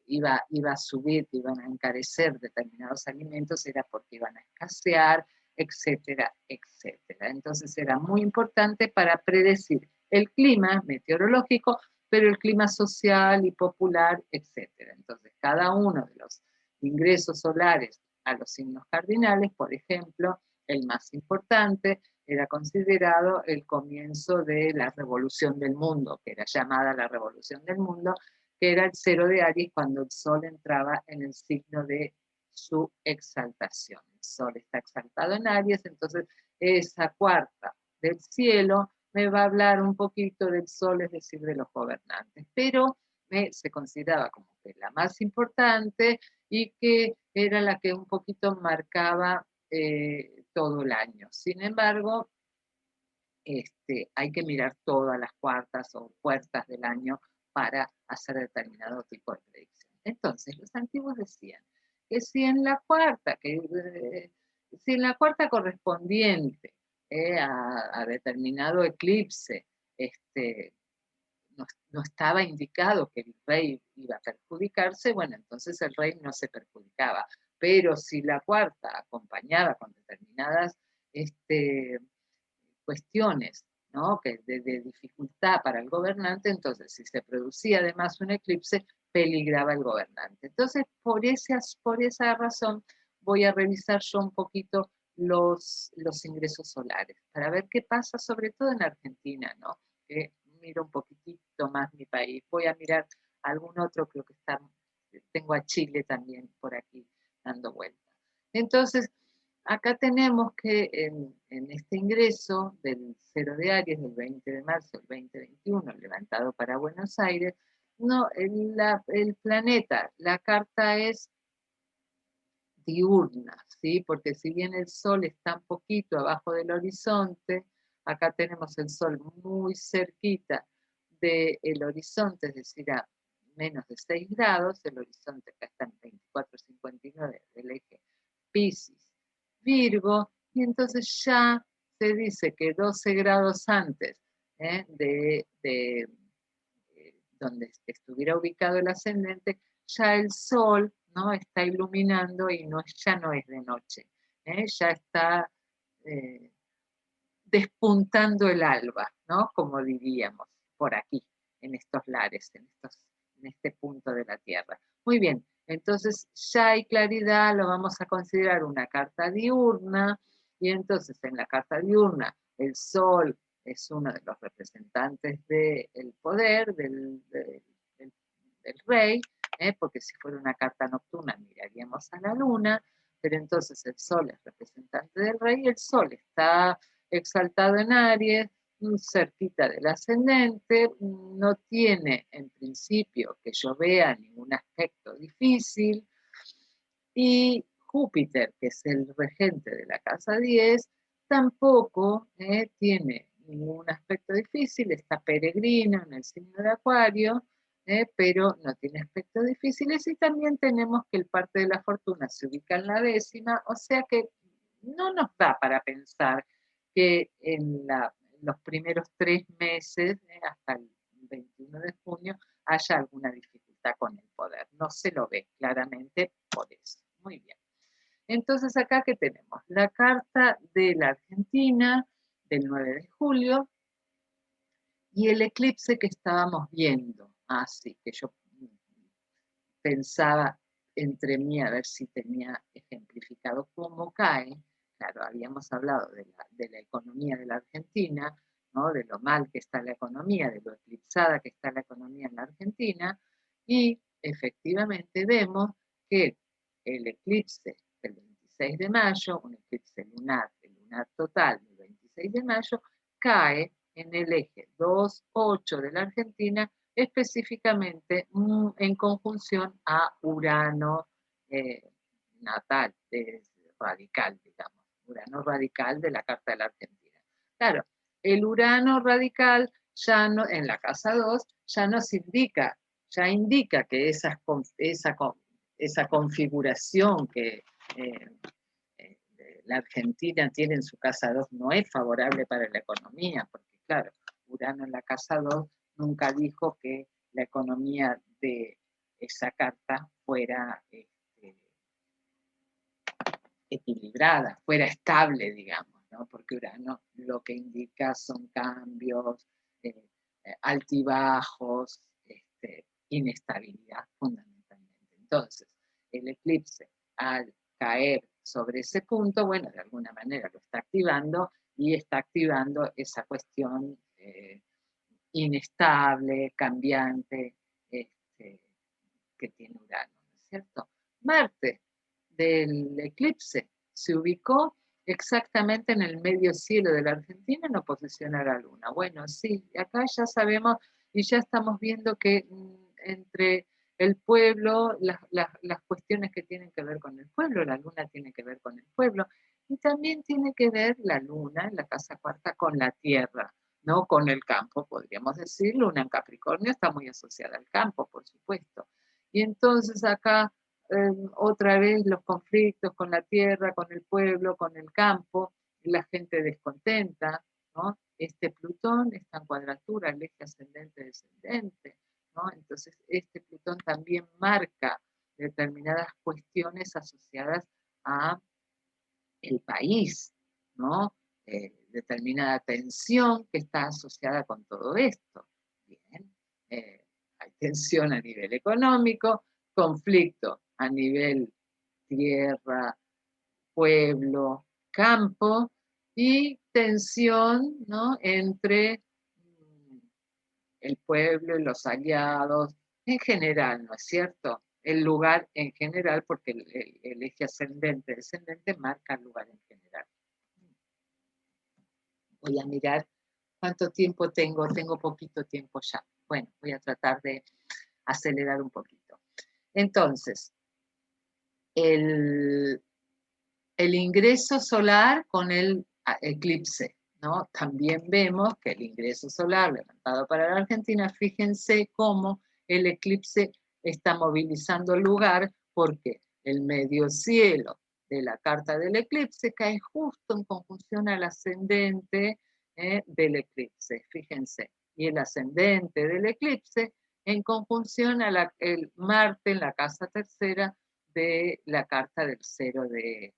iba a subir, que iban a encarecer determinados alimentos, era porque iban a escasear, etcétera, etcétera. Entonces era muy importante para predecir el clima meteorológico, pero el clima social y popular, etcétera. Entonces, cada uno de los ingresos solares a los signos cardinales, por ejemplo, el más importante era considerado el comienzo de la revolución del mundo, que era llamada la revolución del mundo, que era el 0 de Aries cuando el Sol entraba en el signo de su exaltación. El Sol está exaltado en Aries, entonces esa cuarta del cielo me va a hablar un poquito del Sol, es decir, de los gobernantes, pero se consideraba como que la más importante y que era la que un poquito marcaba todo el año. Sin embargo, hay que mirar todas las cuartas o puertas del año para hacer determinado tipo de predicción. Entonces, los antiguos decían que si en la cuarta, si en la cuarta correspondiente a determinado eclipse, no estaba indicado que el rey iba a perjudicarse, bueno, entonces el rey no se perjudicaba. Pero si la cuarta acompañaba con determinadas cuestiones, ¿no? Que de dificultad para el gobernante, entonces si se producía además un eclipse, peligraba el gobernante. Entonces, por esa razón, voy a revisar yo un poquito los ingresos solares, para ver qué pasa, sobre todo en Argentina, ¿no? Que miro un poquitito más mi país. Voy a mirar algún otro, creo que tengo a Chile también por aquí dando vueltas. Entonces, acá tenemos que en este ingreso del 0 de Aries del 20 de marzo del 2021, levantado para Buenos Aires, no, el planeta, la carta es diurna, ¿sí? Porque si bien el Sol está un poquito abajo del horizonte, acá tenemos el Sol muy cerquita del horizonte, es decir, a menos de 6 grados, el horizonte acá está en 24,59 del eje Piscis, Virgo, y entonces ya se dice que 12 grados antes de donde estuviera ubicado el ascendente, ya el sol, ¿no? Está iluminando y no, ya no es de noche, ya está eh, despuntando el alba, ¿no? Como diríamos por aquí, en estos lares, en este punto de la Tierra. Muy bien, entonces ya hay claridad, lo vamos a considerar una carta diurna, y entonces en la carta diurna el Sol es uno de los representantes del poder, del rey, porque si fuera una carta nocturna miraríamos a la luna, pero entonces el Sol es representante del rey y el Sol está exaltado en Aries, cerquita del ascendente, no tiene en principio que yo vea ningún aspecto difícil, y Júpiter, que es el regente de la casa 10, tampoco tiene ningún aspecto difícil, está peregrino en el signo de Acuario, pero no tiene aspectos difíciles, y también tenemos que el parte de la fortuna se ubica en la 10ª, o sea que no nos da para pensar que en los primeros 3 meses, hasta el 21 de junio, haya alguna dificultad con el poder. No se lo ve claramente por eso. Muy bien. Entonces acá que tenemos la carta de la Argentina del 9 de julio y el eclipse que estábamos viendo. Así que yo pensaba entre mí a ver si tenía ejemplificado cómo cae. Claro, habíamos hablado de la economía de la Argentina, ¿no? De lo mal que está la economía, de lo eclipsada que está la economía en la Argentina, y efectivamente vemos que el eclipse del 26 de mayo, un eclipse lunar, el lunar total del 26 de mayo, cae en el eje 2-8 de la Argentina, específicamente en conjunción a Urano natal, radical, digamos, Urano radical de la Carta de la Argentina. Claro, el Urano radical ya no, en la casa 2 ya nos indica, ya indica que esa configuración que la Argentina tiene en su casa 2 no es favorable para la economía, porque claro, Urano en la casa 2 nunca dijo que la economía de esa carta fuera equilibrada, fuera estable, digamos, ¿no? Porque Urano lo que indica son cambios, altibajos, inestabilidad fundamentalmente. Entonces, el eclipse al caer sobre ese punto, bueno, de alguna manera lo está activando y está activando esa cuestión inestable, cambiante, que tiene Urano, ¿no es cierto? Marte del eclipse se ubicó exactamente en el medio cielo de la Argentina en oposición a la Luna. Bueno, sí, acá ya sabemos y ya estamos viendo que entre el pueblo, las cuestiones que tienen que ver con el pueblo, la Luna tiene que ver con el pueblo, y también tiene que ver la Luna en la casa cuarta con la Tierra, no con el campo, podríamos decir. Luna en Capricornio está muy asociada al campo, por supuesto. Y entonces acá otra vez los conflictos con la tierra, con el pueblo, con el campo, la gente descontenta, ¿no? Este Plutón está en cuadratura, el eje ascendente-descendente, ¿no? Entonces este Plutón también marca determinadas cuestiones asociadas a el país, ¿no? Determinada tensión que está asociada con todo esto. Bien, hay tensión a nivel económico, conflicto a nivel tierra, pueblo, campo, y tensión, ¿no? Entre el pueblo y los aliados, en general, ¿no es cierto? el lugar en general, porque el eje ascendente-descendente marca el lugar en general. Voy a mirar cuánto tiempo tengo. Tengo poquito tiempo ya. Bueno, voy a tratar de acelerar un poquito. Entonces, el ingreso solar con el eclipse, ¿no? También vemos que el ingreso solar levantado para la Argentina, fíjense cómo el eclipse está movilizando el lugar, porque el medio cielo de la carta del eclipse cae justo en conjunción al ascendente del eclipse, fíjense, y el ascendente del eclipse en conjunción a el Marte en la casa tercera de la carta del cero de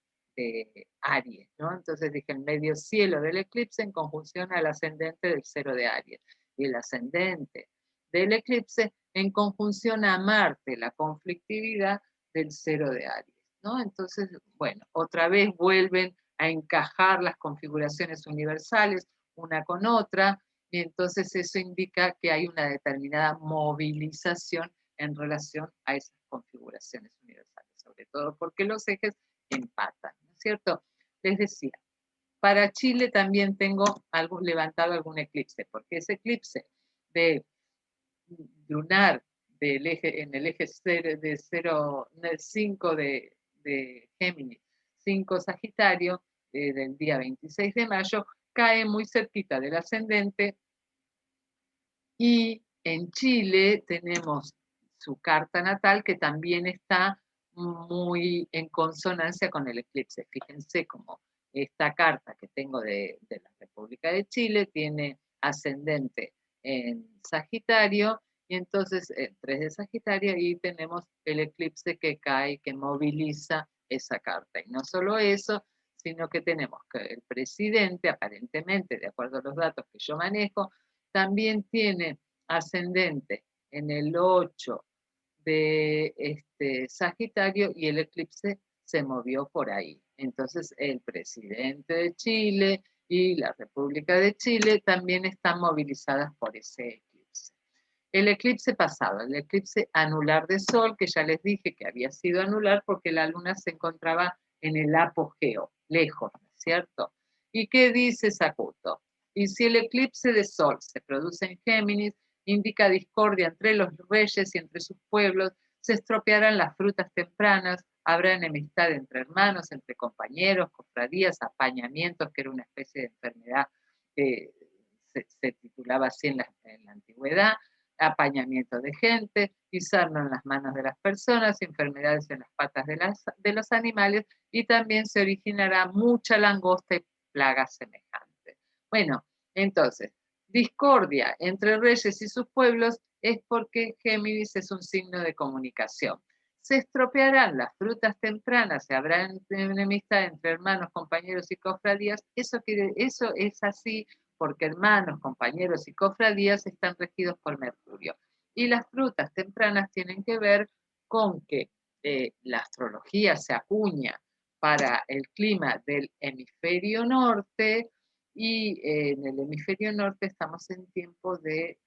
Aries, ¿no? Entonces dije el medio cielo del eclipse en conjunción al ascendente del cero de Aries, y el ascendente del eclipse en conjunción a Marte, la conflictividad del cero de Aries, ¿no? Entonces, bueno, otra vez vuelven a encajar las configuraciones universales una con otra, y entonces eso indica que hay una determinada movilización en relación a esas configuraciones universales, sobre todo porque los ejes empatan, ¿no es cierto? Les decía, para Chile también tengo levantado algún eclipse, porque ese eclipse de lunar en el eje 5 de Géminis, 5 Sagitario, del día 26 de mayo, cae muy cerquita del ascendente, y en Chile tenemos su carta natal que también está muy en consonancia con el eclipse. Fíjense cómo esta carta que tengo de la República de Chile tiene ascendente en Sagitario, y entonces 3 de Sagitario, y tenemos el eclipse que cae, que moviliza esa carta. Y no solo eso, sino que tenemos que el presidente, aparentemente, de acuerdo a los datos que yo manejo, también tiene ascendente en el 8 de Sagitario, y el eclipse se movió por ahí. Entonces el presidente de Chile y la República de Chile también están movilizadas por ese eclipse. El eclipse pasado, el eclipse anular de Sol, que ya les dije que había sido anular porque la luna se encontraba en el apogeo, lejos, ¿no es cierto? ¿Y qué dice Sakuto? Y si el eclipse de Sol se produce en Géminis, indica discordia entre los reyes y entre sus pueblos, se estropearán las frutas tempranas, habrá enemistad entre hermanos, entre compañeros, cofradías, apañamientos, que era una especie de enfermedad que se titulaba así en la antigüedad, apañamiento de gente, pisarlo en las manos de las personas, enfermedades en las patas de los animales, y también se originará mucha langosta y plagas semejantes. Bueno, entonces, discordia entre reyes y sus pueblos es porque Géminis es un signo de comunicación. Se estropearán las frutas tempranas, se habrá enemistad entre hermanos, compañeros y cofradías. Eso es así porque hermanos, compañeros y cofradías están regidos por Mercurio. Y las frutas tempranas tienen que ver con que la astrología se acuña para el clima del hemisferio norte, y en el hemisferio norte estamos en tiempo de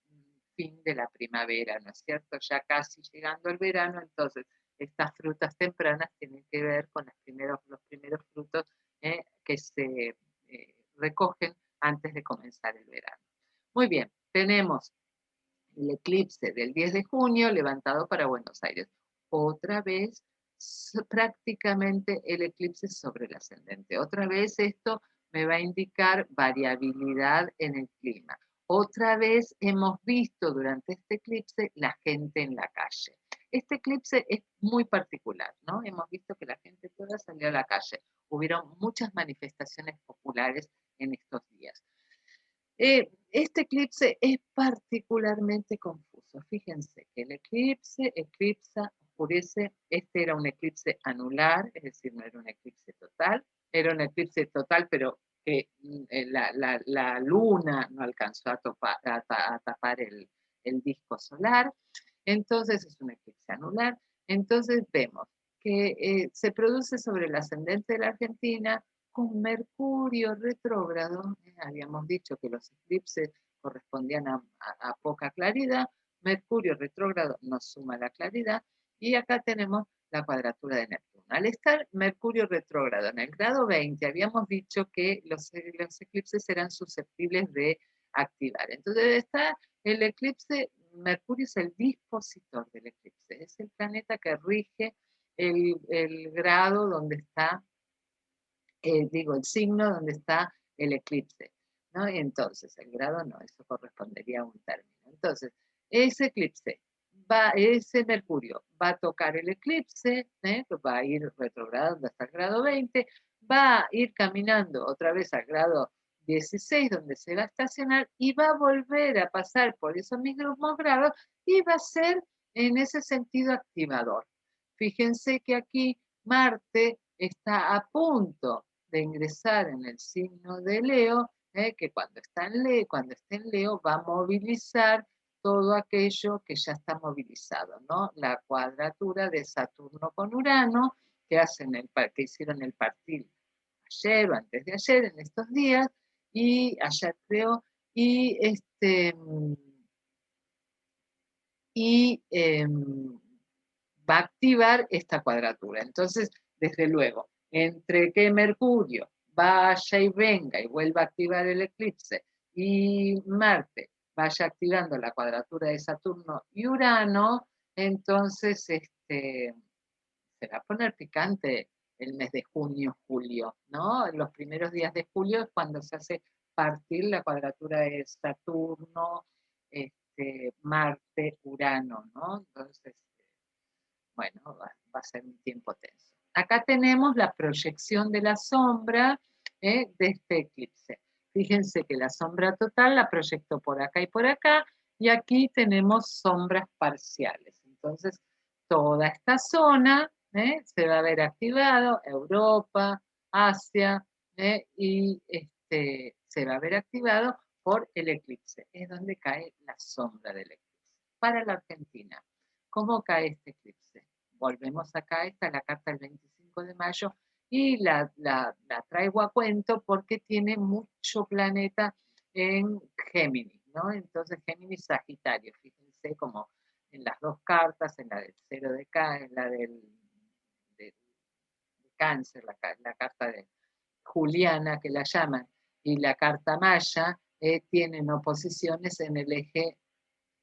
fin de la primavera, ¿no es cierto? Ya casi llegando al verano, entonces estas frutas tempranas tienen que ver con los primeros frutos que se recogen antes de comenzar el verano. Muy bien, tenemos el eclipse del 10 de junio levantado para Buenos Aires. Otra vez prácticamente el eclipse sobre el ascendente. Otra vez esto me va a indicar variabilidad en el clima. Otra vez hemos visto durante este eclipse la gente en la calle. Este eclipse es muy particular, ¿no? Hemos visto que la gente toda salió a la calle. Hubieron muchas manifestaciones populares en estos días. Este eclipse es particularmente confuso. Fíjense que el eclipse eclipsa, oscurece. Este era un eclipse anular, es decir, no era un eclipse total. Era un eclipse total, pero que la luna no alcanzó a tapar el disco solar. Entonces es un eclipse anular. Entonces vemos que se produce sobre el ascendente de la Argentina con Mercurio retrógrado. Habíamos dicho que los eclipses correspondían a poca claridad. Mercurio retrógrado nos suma la claridad, Y acá tenemos la cuadratura de Neptuno. Al estar Mercurio retrógrado en el grado 20, habíamos dicho que los eclipses eran susceptibles de activar. Entonces está el eclipse, Mercurio es el dispositor del eclipse, es el planeta que rige el grado donde está, el signo donde está el eclipse, ¿no? Y entonces, el grado no, eso correspondería a un término. Entonces, ese eclipse, ese Mercurio va a tocar el eclipse, va a ir retrogradando hasta el grado 20, va a ir caminando otra vez al grado 16, donde se va a estacionar, y va a volver a pasar por esos mismos grados, y va a ser en ese sentido activador. Fíjense que aquí Marte está a punto de ingresar en el signo de Leo, que cuando esté en Leo va a movilizar todo aquello que ya está movilizado, ¿no? La cuadratura de Saturno con Urano, que hicieron el partil ayer o antes de ayer, en estos días, y ayer creo, y va a activar esta cuadratura. Entonces, desde luego, entre que Mercurio vaya y venga y vuelva a activar el eclipse y Marte vaya activando la cuadratura de Saturno y Urano, entonces se va a poner picante el mes de junio, julio, ¿no? Los primeros días de julio es cuando se hace partir la cuadratura de Saturno, Marte, Urano, ¿no? Entonces, bueno, va a ser un tiempo tenso. Acá tenemos la proyección de la sombra de este eclipse. Fíjense que la sombra total la proyectó por acá y por acá, y aquí tenemos sombras parciales. Entonces, toda esta zona se va a ver activado, Europa, Asia, y se va a ver activado por el eclipse. Es donde cae la sombra del eclipse. Para la Argentina, ¿cómo cae este eclipse? Volvemos acá, está la carta del 25 de mayo, y la traigo a cuento porque tiene mucho planeta en Géminis, ¿no? Entonces Géminis Sagitario, fíjense como en las dos cartas, en la del cero de Cáncer, en la de Cáncer, la carta de Juliana que la llaman, y la carta Maya, tienen oposiciones en el eje,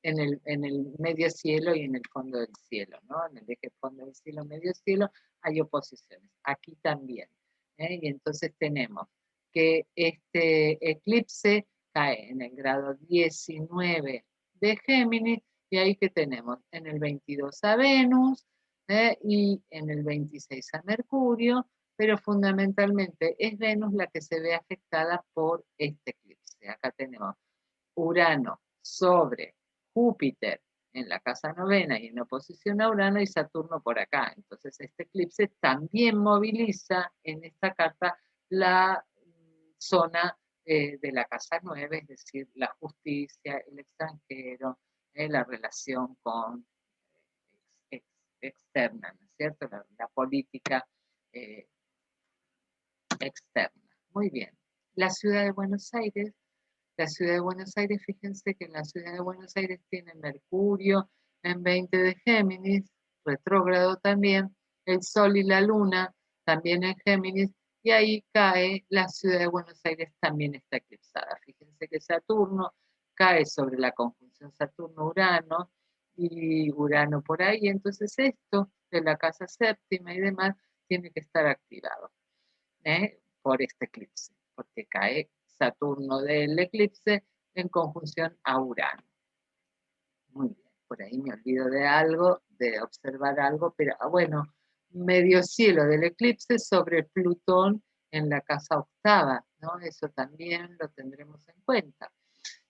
en el medio cielo y en el fondo del cielo, ¿no? En el eje fondo del cielo, medio cielo, hay oposiciones. Aquí también. Y entonces tenemos que este eclipse cae en el grado 19 de Géminis, y ahí que tenemos en el 22 a Venus, y en el 26 a Mercurio, pero fundamentalmente es Venus la que se ve afectada por este eclipse. Acá tenemos Urano sobre Júpiter en la casa novena y en oposición a Urano, y Saturno por acá. Entonces este eclipse también moviliza en esta carta la zona de la casa 9, es decir, la justicia, el extranjero, la relación con externa, ¿no es cierto? La política eh, externa. Muy bien. La ciudad de Buenos Aires. La ciudad de Buenos Aires, fíjense que en la ciudad de Buenos Aires tiene Mercurio en 20 de Géminis, retrógrado también, el Sol y la Luna también en Géminis, y ahí cae la ciudad de Buenos Aires, también está eclipsada. Fíjense que Saturno cae sobre la conjunción Saturno-Urano, y Urano por ahí, entonces esto de la casa séptima y demás tiene que estar activado por este eclipse, porque cae Saturno del eclipse en conjunción a Urano. Muy bien, por ahí me olvido de algo, de observar algo, pero bueno, medio cielo del eclipse sobre Plutón en la casa octava, ¿no? Eso también lo tendremos en cuenta.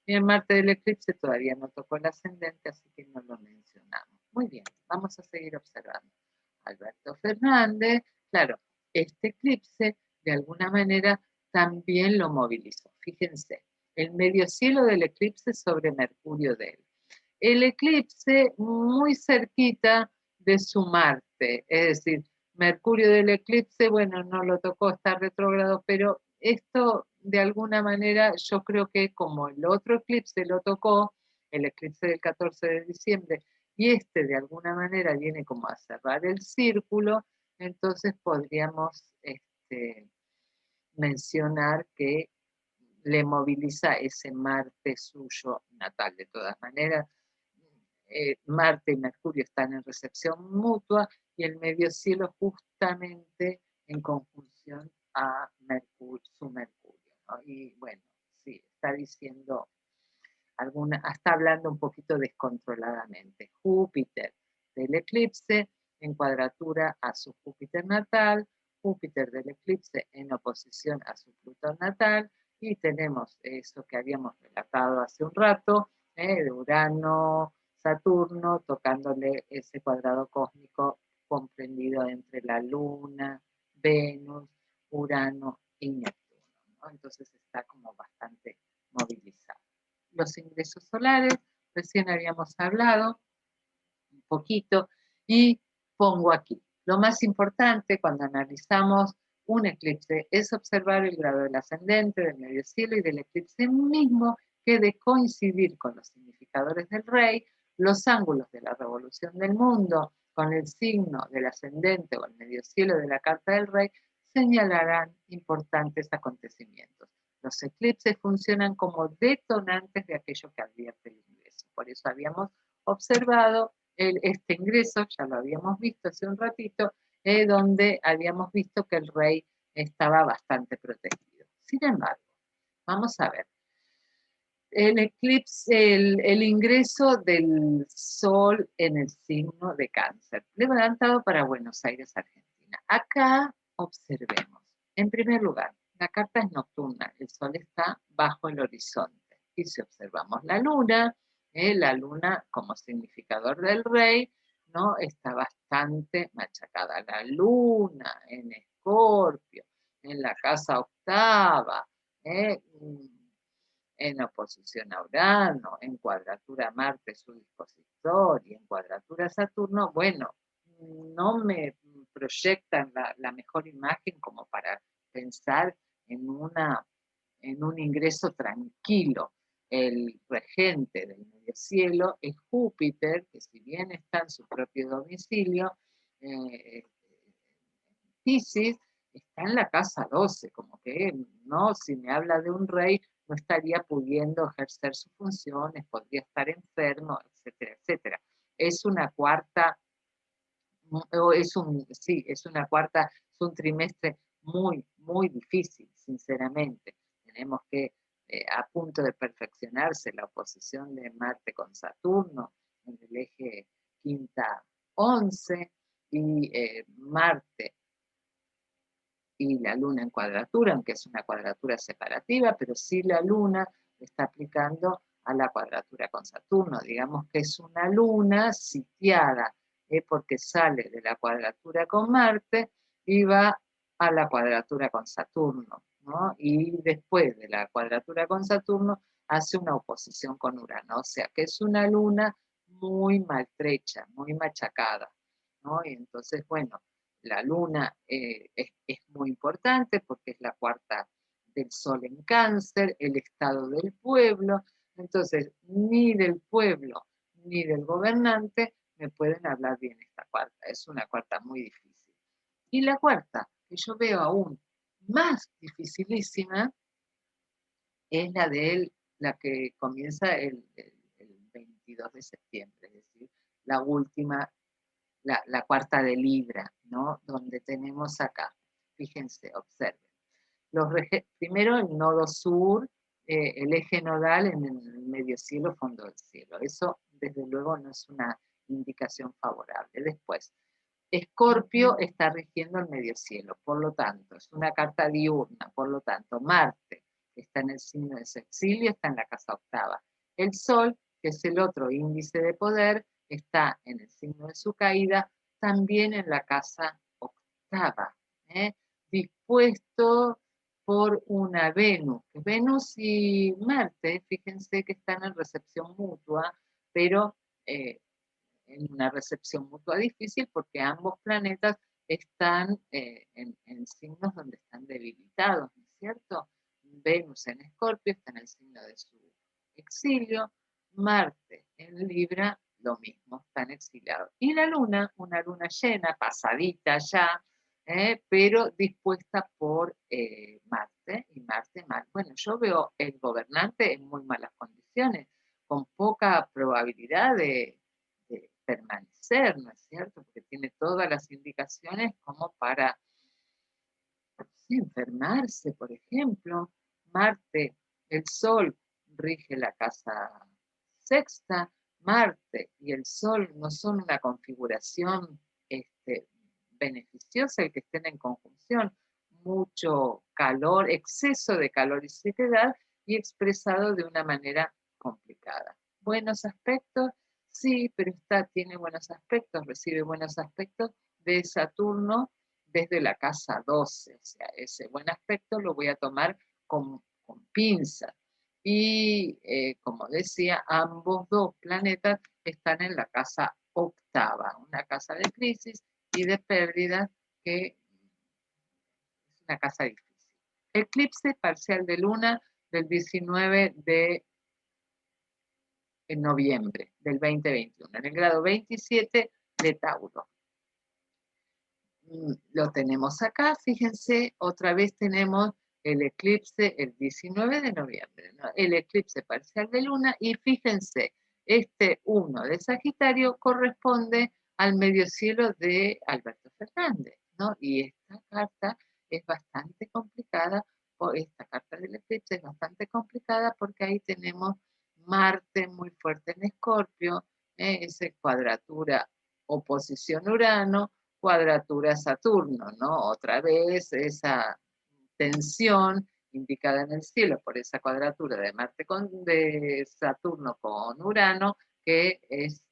Y el Marte del eclipse todavía no tocó el ascendente, así que no lo mencionamos. Muy bien, vamos a seguir observando. Alberto Fernández, claro, este eclipse de alguna manera también lo movilizó. Fíjense, el medio cielo del eclipse sobre Mercurio de él. El eclipse muy cerquita de su Marte, es decir, Mercurio del eclipse, bueno, no lo tocó, está retrógrado, pero esto de alguna manera yo creo que como el otro eclipse lo tocó, el eclipse del 14 de diciembre, y este de alguna manera viene como a cerrar el círculo, entonces podríamos mencionar que le moviliza ese Marte suyo natal. De todas maneras, Marte y Mercurio están en recepción mutua y el medio cielo justamente en conjunción a Mercurio, su Mercurio, ¿no? Y bueno, sí, está diciendo está hablando un poquito descontroladamente. Júpiter del eclipse en cuadratura a su Júpiter natal, Júpiter del eclipse en oposición a su Plutón natal, y tenemos eso que habíamos relatado hace un rato, de Urano, Saturno, tocándole ese cuadrado cósmico comprendido entre la Luna, Venus, Urano y Neptuno, ¿no? Entonces está como bastante movilizado. Los ingresos solares, recién habíamos hablado un poquito, y pongo aquí. Lo más importante cuando analizamos un eclipse es observar el grado del ascendente, del medio cielo y del eclipse mismo, que de coincidir con los significadores del rey, los ángulos de la revolución del mundo con el signo del ascendente o el medio cielo de la carta del rey señalarán importantes acontecimientos. Los eclipses funcionan como detonantes de aquello que advierte el ingreso. Por eso habíamos observado este ingreso, ya lo habíamos visto hace un ratito, donde habíamos visto que el rey estaba bastante protegido. Sin embargo, vamos a ver, el eclipse, el ingreso del sol en el signo de Cáncer, levantado para Buenos Aires, Argentina. Acá observemos. En primer lugar, la carta es nocturna, el sol está bajo el horizonte. Y si observamos la luna como significador del rey, ¿no? Está bastante machacada. La luna en Escorpio, en la casa octava, ¿eh? En oposición a Urano, en cuadratura a Marte, su dispositor, y en cuadratura a Saturno, bueno, no me proyectan la mejor imagen como para pensar en, en un ingreso tranquilo. El regente del medio cielo es Júpiter, que si bien está en su propio domicilio, Piscis, está en la casa 12, como que no, si me habla de un rey, no estaría pudiendo ejercer sus funciones, podría estar enfermo, etcétera, etcétera. Es una cuarta, sí, es una cuarta, es un trimestre muy, muy difícil, sinceramente. Tenemos que, a punto de perfeccionarse la oposición de Marte con Saturno en el eje quinta 11, y Marte y la luna en cuadratura, aunque es una cuadratura separativa, pero sí la luna está aplicando a la cuadratura con Saturno. Digamos que es una luna sitiada, porque sale de la cuadratura con Marte y va a la cuadratura con Saturno, ¿no? Y después de la cuadratura con Saturno hace una oposición con Urano, o sea que es una luna muy maltrecha, muy machacada, ¿no? Y entonces, bueno, la luna es muy importante porque es la cuarta del sol en Cáncer, el estado del pueblo. Entonces, ni del pueblo ni del gobernante me pueden hablar bien esta cuarta. Es una cuarta muy difícil. Y la cuarta, que yo veo aún más dificilísima, es la que comienza el 22 de septiembre, es decir, la última, la cuarta de Libra, ¿no? Donde tenemos acá, fíjense, observen. Primero el nodo sur, el eje nodal en el medio cielo, fondo del cielo. Eso, desde luego, no es una indicación favorable. Después, Escorpio está rigiendo el medio cielo, por lo tanto, es una carta diurna, por lo tanto, Marte, que está en el signo de sexilio, está en la casa octava. El Sol, que es el otro índice de poder, está en el signo de su caída, también en la casa octava, dispuesto por una Venus. Venus y Marte, fíjense que están en recepción mutua, pero en una recepción mutua difícil porque ambos planetas están en signos donde están debilitados, ¿no es cierto? Venus en Escorpio está en el signo de su exilio, Marte en Libra lo mismo, están exiliados. Y la luna, una luna llena, pasadita ya, pero dispuesta por Marte, y Marte mal. Bueno, yo veo el gobernante en muy malas condiciones, con poca probabilidad de permanecer, ¿no es cierto? Porque tiene todas las indicaciones como para sí, enfermarse, por ejemplo. Marte, el Sol rige la casa sexta. Marte y el Sol no son una configuración beneficiosa el que estén en conjunción. Mucho calor, exceso de calor y sequedad y expresado de una manera complicada. Buenos aspectos, sí, pero tiene buenos aspectos, recibe buenos aspectos de Saturno desde la casa 12, o sea, ese buen aspecto lo voy a tomar con pinza. Y como decía, ambos dos planetas están en la casa octava, una casa de crisis y de pérdida que es una casa difícil. Eclipse parcial de luna del 19 de noviembre del 2021, en el grado 27 de Tauro. Lo tenemos acá, fíjense, otra vez tenemos el eclipse el 19 de noviembre, ¿no? El eclipse parcial de luna, y fíjense, este 1 de Sagitario corresponde al medio cielo de Alberto Fernández, ¿no? Y esta carta es bastante complicada, esta carta del eclipse es bastante complicada porque ahí tenemos Marte muy fuerte en Escorpio, esa cuadratura oposición Urano, cuadratura Saturno, ¿no? Otra vez esa tensión indicada en el cielo por esa cuadratura de de Saturno con Urano, que es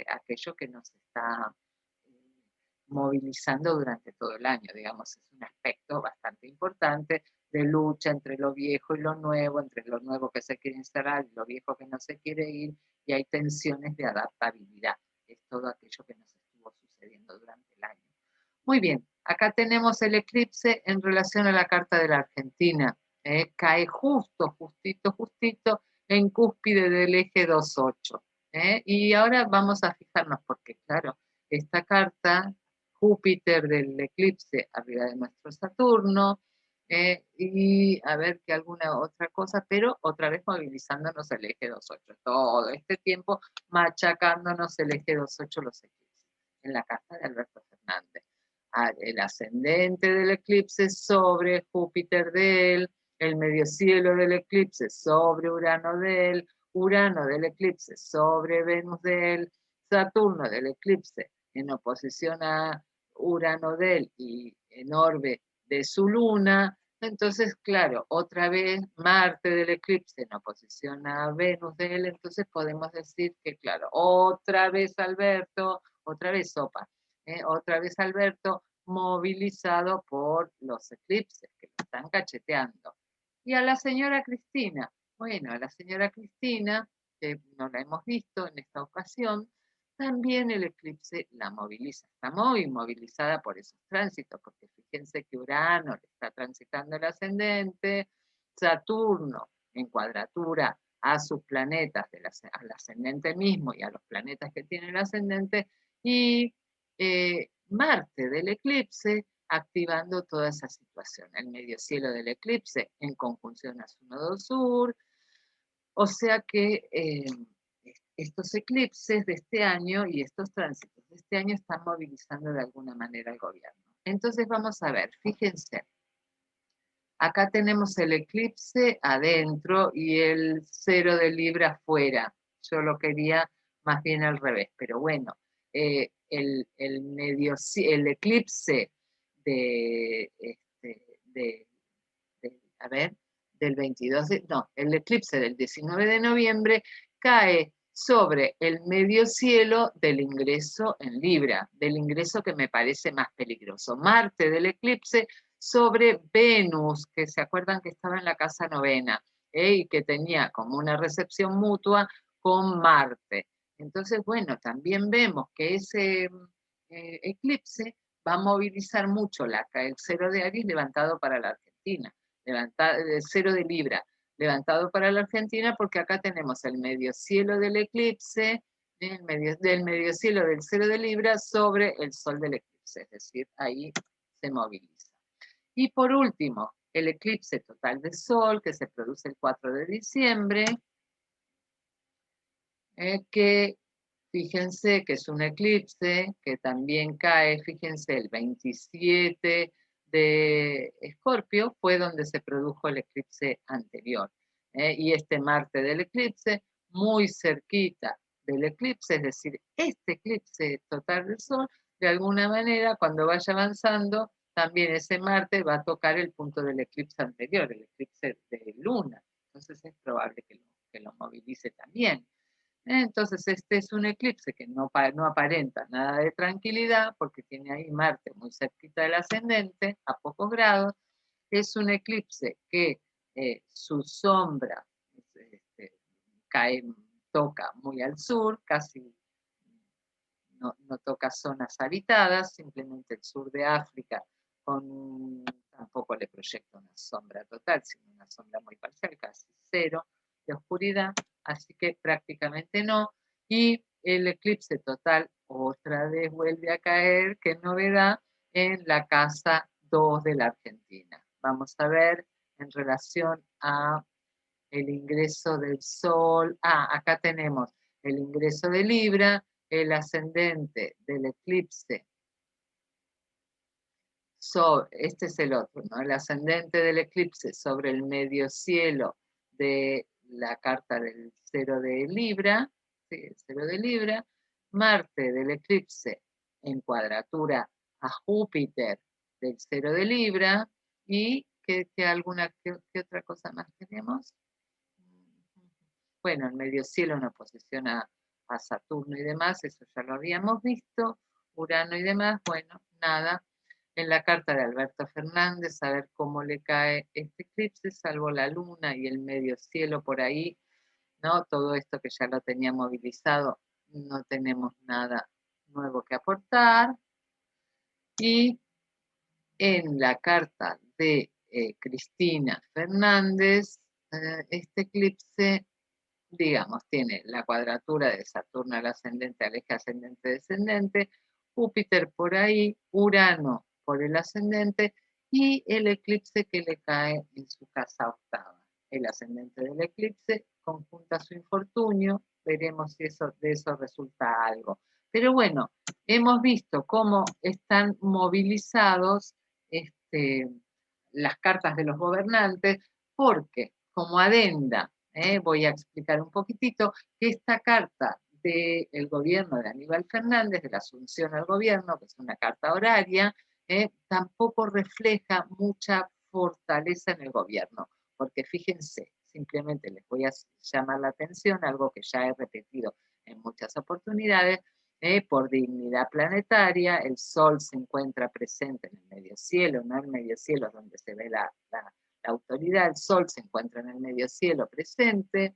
aquello que nos está movilizando durante todo el año, digamos, es un aspecto bastante importante de lucha entre lo viejo y lo nuevo, entre lo nuevo que se quiere instalar y lo viejo que no se quiere ir, y hay tensiones de adaptabilidad. Es todo aquello que nos estuvo sucediendo durante el año. Muy bien, acá tenemos el eclipse en relación a la carta de la Argentina. Cae justito en cúspide del eje 2.8. Y ahora vamos a fijarnos, porque claro, esta carta, Júpiter del eclipse arriba de nuestro Saturno, y a ver que alguna otra cosa, pero otra vez movilizándonos el eje 2.8. Todo este tiempo machacándonos el eje 2.8 los eclipses, en la carta de Alberto Fernández. El ascendente del eclipse sobre Júpiter de él, el medio cielo del eclipse sobre Urano de él, Urano del eclipse sobre Venus de él, Saturno del eclipse en oposición a Urano de él y en orbe de su luna. Entonces, claro, otra vez Marte del eclipse en oposición a Venus de él, entonces podemos decir que, claro, otra vez Alberto, otra vez Sopa, otra vez Alberto movilizado por los eclipses que lo están cacheteando. Y a la señora Cristina, bueno, a la señora Cristina, que no la hemos visto en esta ocasión, también el eclipse la moviliza. Está muy movilizada por esos tránsitos, porque fíjense que Urano le está transitando el ascendente, Saturno en cuadratura a sus planetas, al ascendente mismo y a los planetas que tienen el ascendente, y Marte del eclipse activando toda esa situación. El medio cielo del eclipse en conjunción a su nodo sur, o sea que estos eclipses de este año y estos tránsitos de este año están movilizando de alguna manera al gobierno. Entonces vamos a ver, fíjense, acá tenemos el eclipse adentro y el 0 de Libra afuera. Yo lo quería más bien al revés, pero bueno, el eclipse de, a ver, del 22 no, el eclipse del 19 de noviembre cae sobre el medio cielo del ingreso en Libra, del ingreso que me parece más peligroso. Marte del eclipse sobre Venus, que se acuerdan que estaba en la casa novena, y que tenía como una recepción mutua con Marte. Entonces, bueno, también vemos que ese eclipse va a movilizar mucho el 0 de Aries levantado para la Argentina, el 0 de Libra levantado para la Argentina, porque acá tenemos el medio cielo del eclipse del medio cielo del cero de Libra sobre el sol del eclipse, es decir, ahí se moviliza. Y por último, el eclipse total de sol que se produce el 4 de diciembre, que fíjense que es un eclipse que también cae, fíjense, el 27 de Escorpio fue donde se produjo el eclipse anterior. Y este Marte del eclipse, muy cerquita del eclipse, es decir, este eclipse total del Sol, de alguna manera, cuando vaya avanzando, también ese Marte va a tocar el punto del eclipse anterior, el eclipse de Luna. Entonces es probable que lo movilice también. Entonces, este es un eclipse que no aparenta nada de tranquilidad porque tiene ahí Marte muy cerquita del ascendente, a pocos grados. Es un eclipse que su sombra este, cae, toca muy al sur, casi no toca zonas habitadas, simplemente el sur de África, tampoco le proyecta una sombra total, sino una sombra muy parcial, casi cero de oscuridad, así que prácticamente no. Y el eclipse total otra vez vuelve a caer, qué novedad, en la casa 2 de la Argentina. Vamos a ver en relación a el ingreso del Sol. Acá tenemos el ingreso de Libra, el ascendente del eclipse. Este es el otro, ¿no? El ascendente del eclipse sobre el medio cielo de la carta del cero de Libra, ¿sí? El cero de Libra. Marte del eclipse en cuadratura a Júpiter del cero de Libra. ¿Y qué otra cosa más tenemos? Bueno, el medio cielo en oposición a Saturno y demás, eso ya lo habíamos visto, Urano y demás, bueno, nada. En la carta de Alberto Fernández, a ver cómo le cae este eclipse, salvo la luna y el medio cielo por ahí, ¿no? Todo esto que ya lo tenía movilizado, no tenemos nada nuevo que aportar. Y en la carta de Cristina Fernández, este eclipse, digamos, tiene la cuadratura de Saturno al ascendente, al eje ascendente-descendente, Júpiter por ahí, Urano por el ascendente y el eclipse que le cae en su casa octava. El ascendente del eclipse conjunta su infortunio, veremos si de eso resulta algo. Pero bueno, hemos visto cómo están movilizados las cartas de los gobernantes, porque como adenda, voy a explicar un poquitito, que esta carta del gobierno de Aníbal Fernández, de la asunción al gobierno, que es una carta horaria, tampoco refleja mucha fortaleza en el gobierno, porque fíjense, simplemente les voy a llamar la atención, algo que ya he repetido en muchas oportunidades, por dignidad planetaria, el Sol se encuentra presente en el medio cielo, no en el medio cielo donde se ve la autoridad, el Sol se encuentra en el medio cielo presente,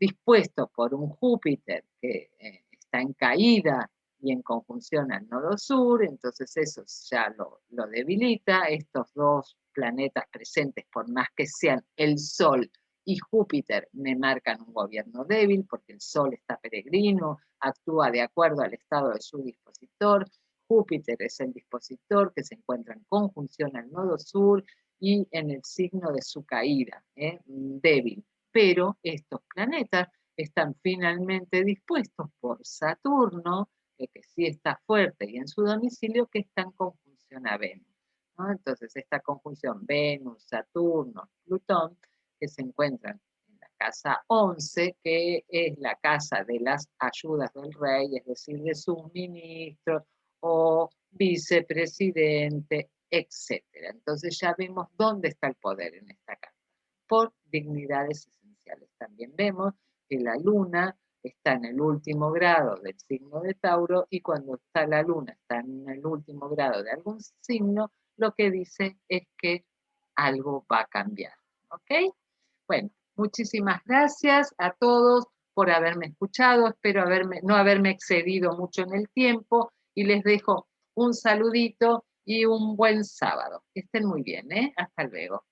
dispuesto por un Júpiter que está en caída y en conjunción al nodo sur, entonces eso ya lo debilita. Estos dos planetas presentes, por más que sean el Sol y Júpiter, me marcan un gobierno débil, porque el Sol está peregrino, actúa de acuerdo al estado de su dispositor, Júpiter es el dispositor que se encuentra en conjunción al nodo sur y en el signo de su caída, débil. Pero estos planetas están finalmente dispuestos por Saturno, que sí está fuerte y en su domicilio, que está en conjunción a Venus, ¿no? Entonces, esta conjunción Venus, Saturno, Plutón, que se encuentran en la casa 11, que es la casa de las ayudas del rey, es decir, de sus ministros o vicepresidente, etc. Entonces ya vemos dónde está el poder en esta casa, por dignidades esenciales. También vemos que la luna está en el último grado del signo de Tauro y cuando está la luna, está en el último grado de algún signo, lo que dice es que algo va a cambiar. ¿Ok? Bueno, muchísimas gracias a todos por haberme escuchado. Espero no haberme excedido mucho en el tiempo y les dejo un saludito y un buen sábado. Que estén muy bien, ¿eh? Hasta luego.